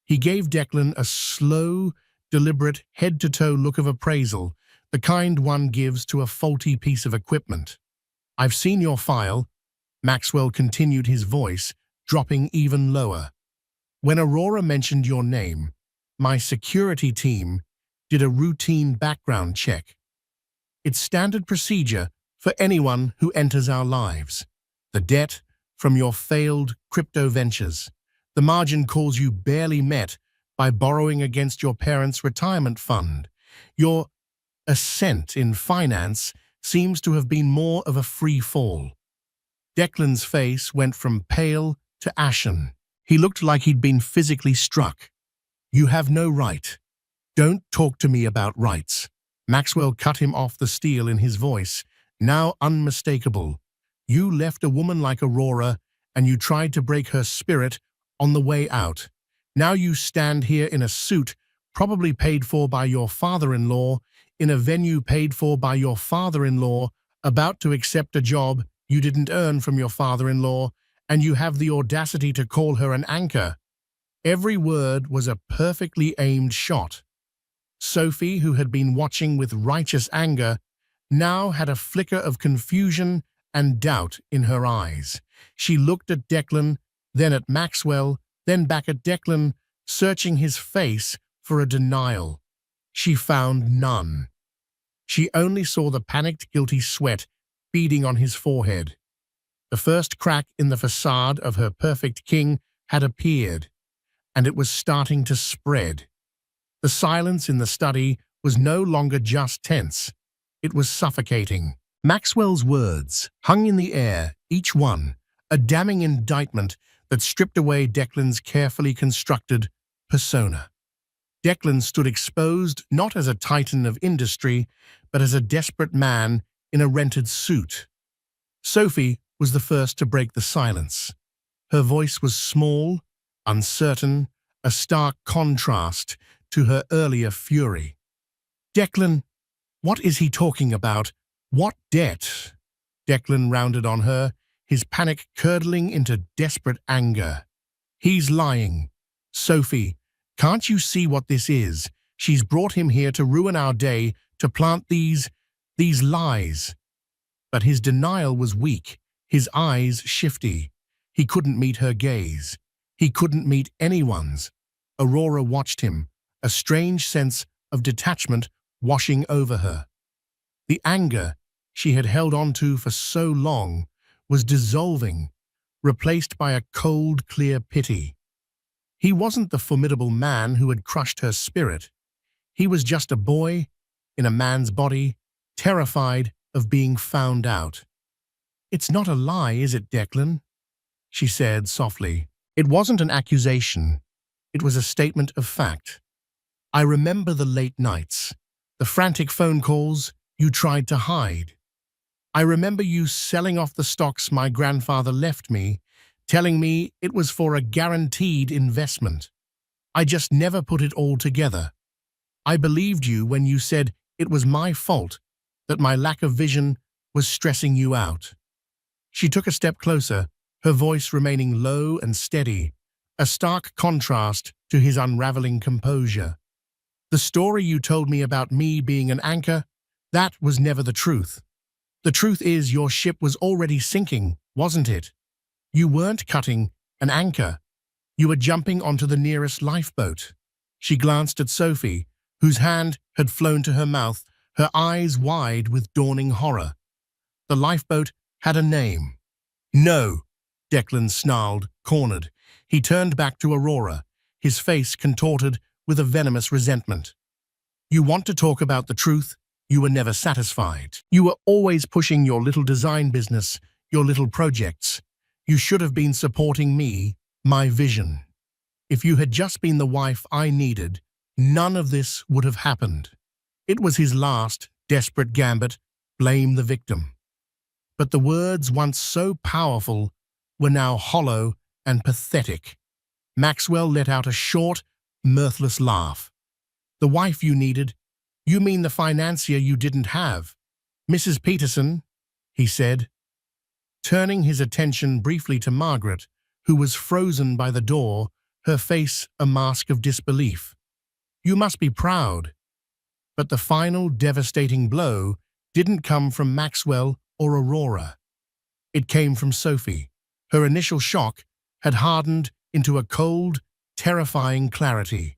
He gave Declan a slow, deliberate, head-to-toe look of appraisal, the kind one gives to a faulty piece of equipment. "I've seen your file," Maxwell continued, his voice dropping even lower. "When Aurora mentioned your name, my security team did a routine background check. It's standard procedure for anyone who enters our lives. The debt from your failed crypto ventures, the margin calls you barely met by borrowing against your parents' retirement fund. Your ascent in finance seems to have been more of a free fall." Declan's face went from pale to ashen. He looked like he'd been physically struck. "You have no right. Don't talk to me about rights." Maxwell cut him off, the steel in his voice, now unmistakable. "You left a woman like Aurora, and you tried to break her spirit on the way out. Now you stand here in a suit probably paid for by your father-in-law, in a venue paid for by your father-in-law, about to accept a job you didn't earn from your father-in-law, and you have the audacity to call her an anchor." Every word was a perfectly aimed shot. Sophie, who had been watching with righteous anger, now had a flicker of confusion and doubt in her eyes. She looked at Declan, then at Maxwell, then back at Declan, searching his face for a denial. She found none. She only saw the panicked, guilty sweat beading on his forehead. The first crack in the facade of her perfect king had appeared, and it was starting to spread. The silence in the study was no longer just tense. It was suffocating. Maxwell's words hung in the air, each one a damning indictment that stripped away Declan's carefully constructed persona. Declan stood exposed not as a titan of industry, but as a desperate man in a rented suit. Sophie was the first to break the silence. Her voice was small, uncertain, a stark contrast to her earlier fury. "Declan, what is he talking about? What debt?" Declan rounded on her, his panic curdling into desperate anger. "He's lying. Sophie, can't you see what this is? She's brought him here to ruin our day, to plant these lies." But his denial was weak, his eyes shifty. He couldn't meet her gaze. He couldn't meet anyone's. Aurora watched him, a strange sense of detachment washing over her. The anger she had held on to for so long was dissolving, replaced by a cold, clear pity. He wasn't the formidable man who had crushed her spirit. He was just a boy in a man's body, terrified of being found out. "It's not a lie, is it, Declan?" she said softly. It wasn't an accusation. It was a statement of fact. "I remember the late nights, the frantic phone calls you tried to hide. I remember you selling off the stocks my grandfather left me, telling me it was for a guaranteed investment. I just never put it all together. I believed you when you said it was my fault, that my lack of vision was stressing you out." She took a step closer, her voice remaining low and steady, a stark contrast to his unraveling composure. "The story you told me about me being an anchor, that was never the truth. The truth is your ship was already sinking, wasn't it? You weren't cutting an anchor. You were jumping onto the nearest lifeboat." She glanced at Sophie, whose hand had flown to her mouth, her eyes wide with dawning horror. The lifeboat had a name. "No," Declan snarled, cornered. He turned back to Aurora, his face contorted with a venomous resentment. "You want to talk about the truth? You were never satisfied. You were always pushing your little design business, your little projects. You should have been supporting me, my vision. If you had just been the wife I needed, none of this would have happened." It was his last, desperate gambit, blame the victim. But the words, once so powerful, were now hollow and pathetic. Maxwell let out a short, mirthless laugh. "The wife you needed? You mean the financier you didn't have? Mrs. Peterson," he said, turning his attention briefly to Margaret, who was frozen by the door, her face a mask of disbelief. "You must be proud." But the final devastating blow didn't come from Maxwell or Aurora. It came from Sophie. Her initial shock had hardened into a cold, terrifying clarity.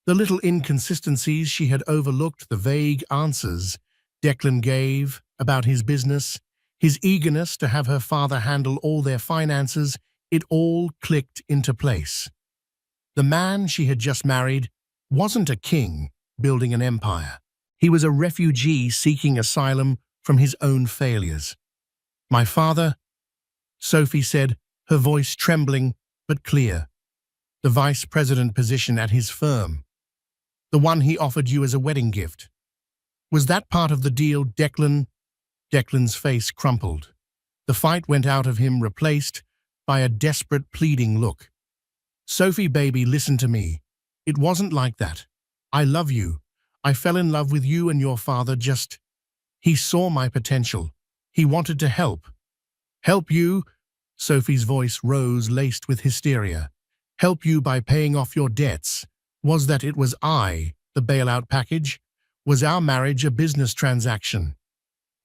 The little inconsistencies she had overlooked, the vague answers Declan gave about his business, his eagerness to have her father handle all their finances, it all clicked into place. The man she had just married wasn't a king building an empire. He was a refugee seeking asylum from his own failures. "My father," Sophie said, her voice trembling but clear. "The vice president position at his firm. The one he offered you as a wedding gift. Was that part of the deal, Declan?" Declan's face crumpled. The fight went out of him, replaced by a desperate, pleading look. "Sophie, baby, listen to me. It wasn't like that. I love you. I fell in love with you and your father just... He saw my potential. He wanted to help." "Help you?" Sophie's voice rose, laced with hysteria. "Help you by paying off your debts? Was that it was I, the bailout package? Was our marriage a business transaction?"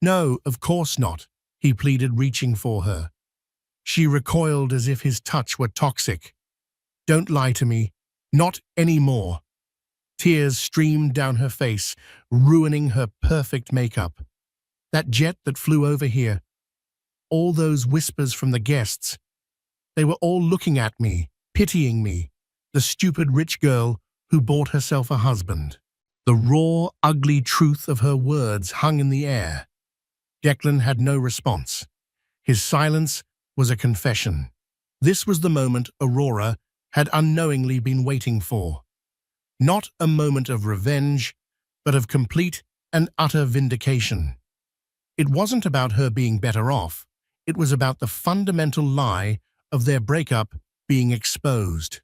"No, of course not," he pleaded, reaching for her. She recoiled as if his touch were toxic. "Don't lie to me. Not anymore." Tears streamed down her face, ruining her perfect makeup. "That jet that flew over here, all those whispers from the guests, they were all looking at me, pitying me, the stupid rich girl who bought herself a husband." The raw, ugly truth of her words hung in the air. Declan had no response. His silence was a confession. This was the moment Aurora had unknowingly been waiting for. Not a moment of revenge, but of complete and utter vindication. It wasn't about her being better off. It was about the fundamental lie of their breakup being exposed.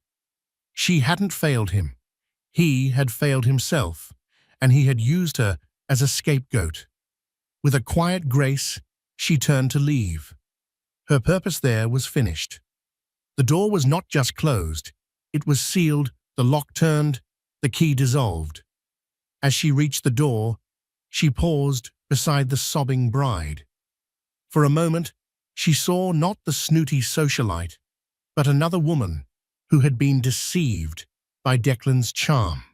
She hadn't failed him. He had failed himself, and he had used her as a scapegoat. With a quiet grace, she turned to leave. Her purpose there was finished. The door was not just closed, it was sealed, the lock turned, the key dissolved. As she reached the door, she paused beside the sobbing bride. For a moment, she saw not the snooty socialite, but another woman who had been deceived by Declan's charm.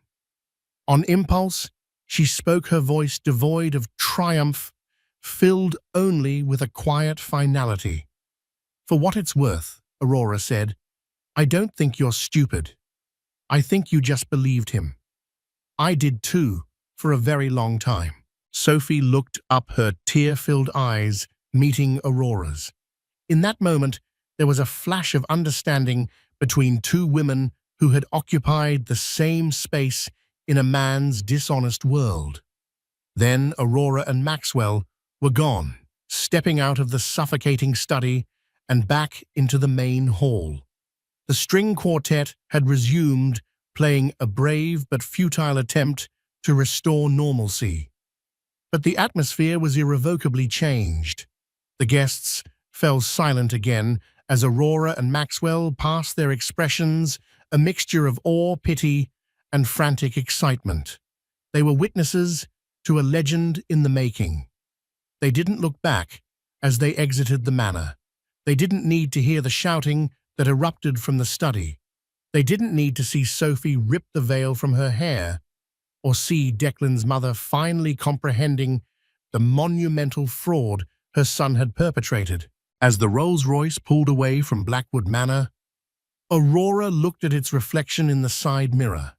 On impulse, she spoke, her voice devoid of triumph, filled only with a quiet finality. "For what it's worth," Aurora said, "I don't think you're stupid. I think you just believed him. I did too, for a very long time." Sophie looked up, her tear-filled eyes meeting Aurora's. In that moment, there was a flash of understanding between two women who had occupied the same space in a man's dishonest world. Then Aurora and Maxwell were gone, stepping out of the suffocating study and back into the main hall. The string quartet had resumed, playing a brave but futile attempt to restore normalcy. But the atmosphere was irrevocably changed. The guests fell silent again as Aurora and Maxwell passed their expressions, a mixture of awe, pity, and frantic excitement. They were witnesses to a legend in the making. They didn't look back as they exited the manor. They didn't need to hear the shouting that erupted from the study. They didn't need to see Sophie rip the veil from her hair, or see Declan's mother finally comprehending the monumental fraud her son had perpetrated. As the Rolls-Royce pulled away from Blackwood Manor, Aurora looked at its reflection in the side mirror.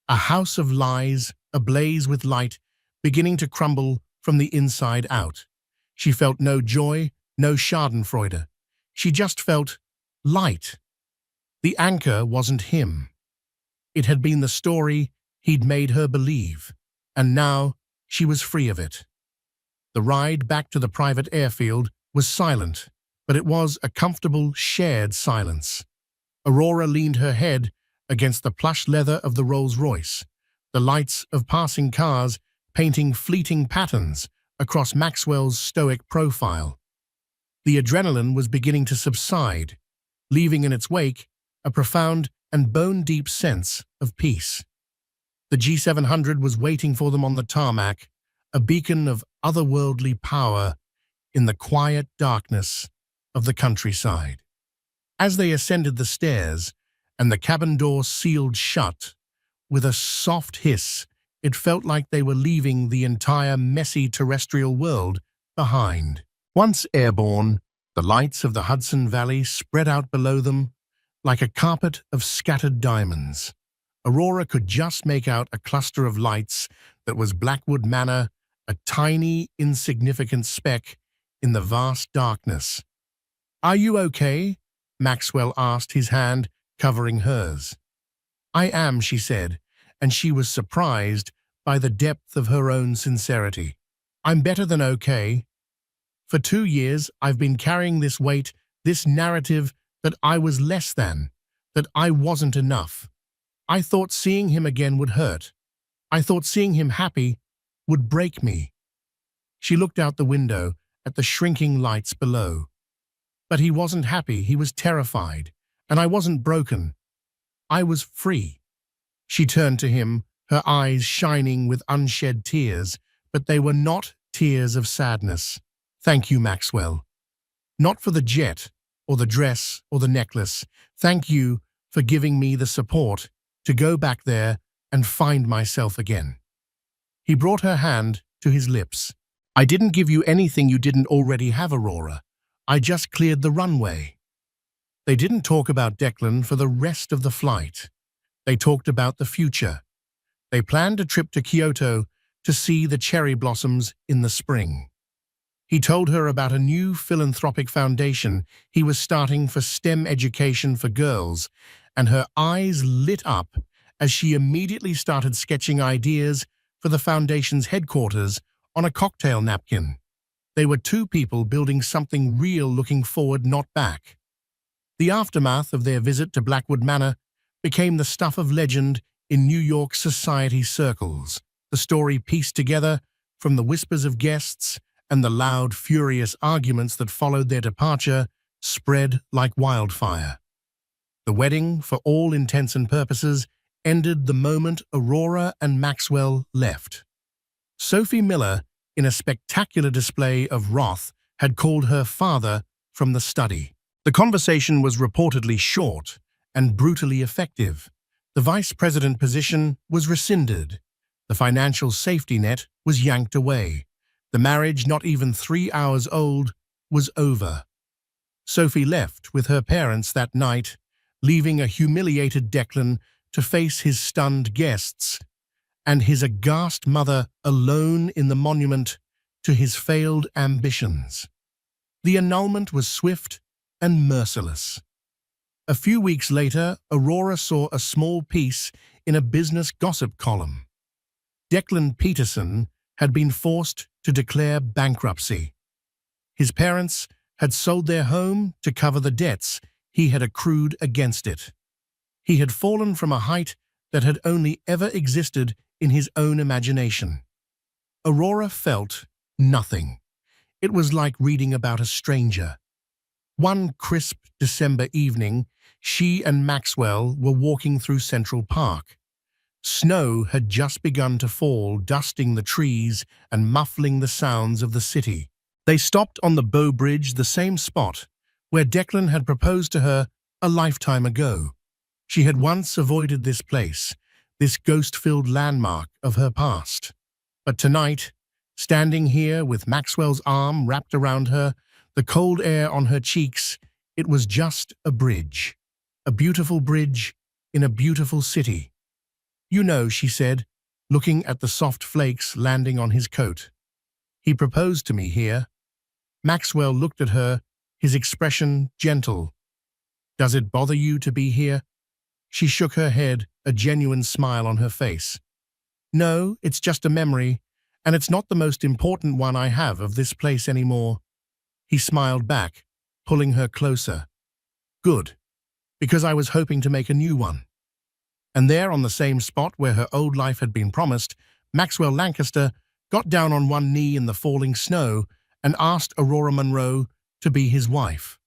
A house of lies, ablaze with light, beginning to crumble from the inside out. She felt no joy, no schadenfreude. She just felt light. The anchor wasn't him. It had been the story he'd made her believe, and now she was free of it. The ride back to the private airfield was silent, but it was a comfortable, shared silence. Aurora leaned her head against the plush leather of the Rolls-Royce, the lights of passing cars painting fleeting patterns across Maxwell's stoic profile. The adrenaline was beginning to subside, leaving in its wake a profound and bone-deep sense of peace. The G700 was waiting for them on the tarmac, a beacon of otherworldly power in the quiet darkness of the countryside. As they ascended the stairs and the cabin door sealed shut, with a soft hiss, it felt like they were leaving the entire messy terrestrial world behind. Once airborne, the lights of the Hudson Valley spread out below them like a carpet of scattered diamonds. Aurora could just make out a cluster of lights that was Blackwood Manor, a tiny, insignificant speck in the vast darkness. "Are you okay?" Maxwell asked, his hand covering hers. "I am," she said, and she was surprised by the depth of her own sincerity. "I'm better than okay. For 2 years, I've been carrying this weight, this narrative that I was less than, that I wasn't enough. I thought seeing him again would hurt. I thought seeing him happy would break me." She looked out the window at the shrinking lights below. "But he wasn't happy, he was terrified, and I wasn't broken. I was free." She turned to him, her eyes shining with unshed tears, but they were not tears of sadness. "Thank you, Maxwell. Not for the jet, or the dress, or the necklace. Thank you for giving me the support to go back there and find myself again." He brought her hand to his lips. "I didn't give you anything you didn't already have, Aurora. I just cleared the runway." They didn't talk about Declan for the rest of the flight. They talked about the future. They planned a trip to Kyoto to see the cherry blossoms in the spring. He told her about a new philanthropic foundation he was starting for STEM education for girls, and her eyes lit up as she immediately started sketching ideas for the foundation's headquarters on a cocktail napkin. They were two people building something real, looking forward, not back. The aftermath of their visit to Blackwood Manor became the stuff of legend in New York society circles. The story pieced together from the whispers of guests and the loud, furious arguments that followed their departure spread like wildfire. The wedding, for all intents and purposes, ended the moment Aurora and Maxwell left. Sophie Miller, in a spectacular display of wrath, had called her father from the study. The conversation was reportedly short and brutally effective. The vice president position was rescinded. The financial safety net was yanked away. The marriage, not even 3 hours old, was over. Sophie left with her parents that night, leaving a humiliated Declan to face his stunned guests and his aghast mother alone in the monument to his failed ambitions. The annulment was swift and merciless. A few weeks later, Aurora saw a small piece in a business gossip column. Declan Peterson had been forced to declare bankruptcy. His parents had sold their home to cover the debts he had accrued against it. He had fallen from a height that had only ever existed in his own imagination. Aurora felt nothing. It was like reading about a stranger. One crisp December evening, she and Maxwell were walking through Central Park. Snow had just begun to fall, dusting the trees and muffling the sounds of the city. They stopped on the Bow Bridge, the same spot where Declan had proposed to her a lifetime ago. She had once avoided this place, this ghost-filled landmark of her past. But tonight, standing here with Maxwell's arm wrapped around her, the cold air on her cheeks, it was just a bridge. A beautiful bridge in a beautiful city. "You know," she said, looking at the soft flakes landing on his coat. "He proposed to me here." Maxwell looked at her, his expression gentle. "Does it bother you to be here?" She shook her head, a genuine smile on her face. "No, it's just a memory, and it's not the most important one I have of this place anymore." He smiled back, pulling her closer. "Good, because I was hoping to make a new one." And there, on the same spot where her old life had been promised, Maxwell Lancaster got down on one knee in the falling snow and asked Aurora Monroe to be his wife.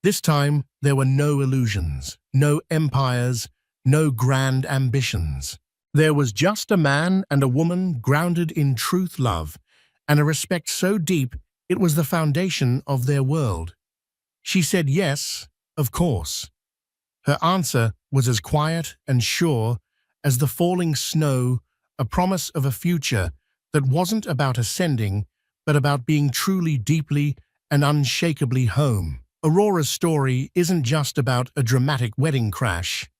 This time, there were no illusions, no empires, no grand ambitions. There was just a man and a woman grounded in truth, love, and a respect so deep it was the foundation of their world. She said yes, of course. Her answer was as quiet and sure as the falling snow, a promise of a future that wasn't about ascending, but about being truly, deeply, and unshakably home. Aurora's story isn't just about a dramatic wedding crash.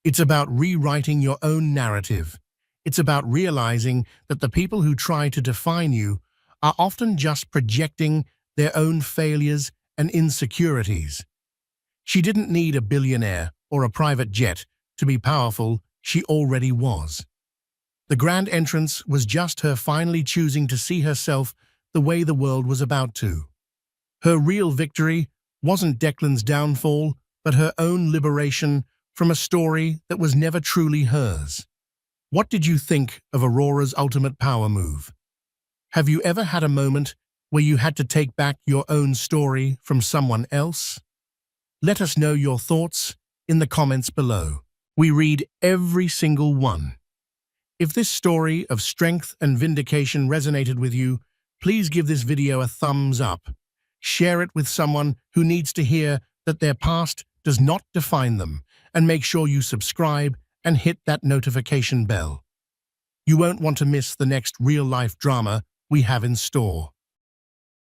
It's about rewriting your own narrative. It's about realizing that the people who try to define you are often just projecting their own failures and insecurities. She didn't need a billionaire or a private jet to be powerful. She already was. The grand entrance was just her finally choosing to see herself the way the world was about to. Her real victory wasn't Declan's downfall, but her own liberation from a story that was never truly hers. What did you think of Aurora's ultimate power move? Have you ever had a moment where you had to take back your own story from someone else? Let us know your thoughts in the comments below. We read every single one. If this story of strength and vindication resonated with you, please give this video a thumbs up. Share it with someone who needs to hear that their past does not define them, and make sure you subscribe and hit that notification bell. You won't want to miss the next real-life drama we have in store.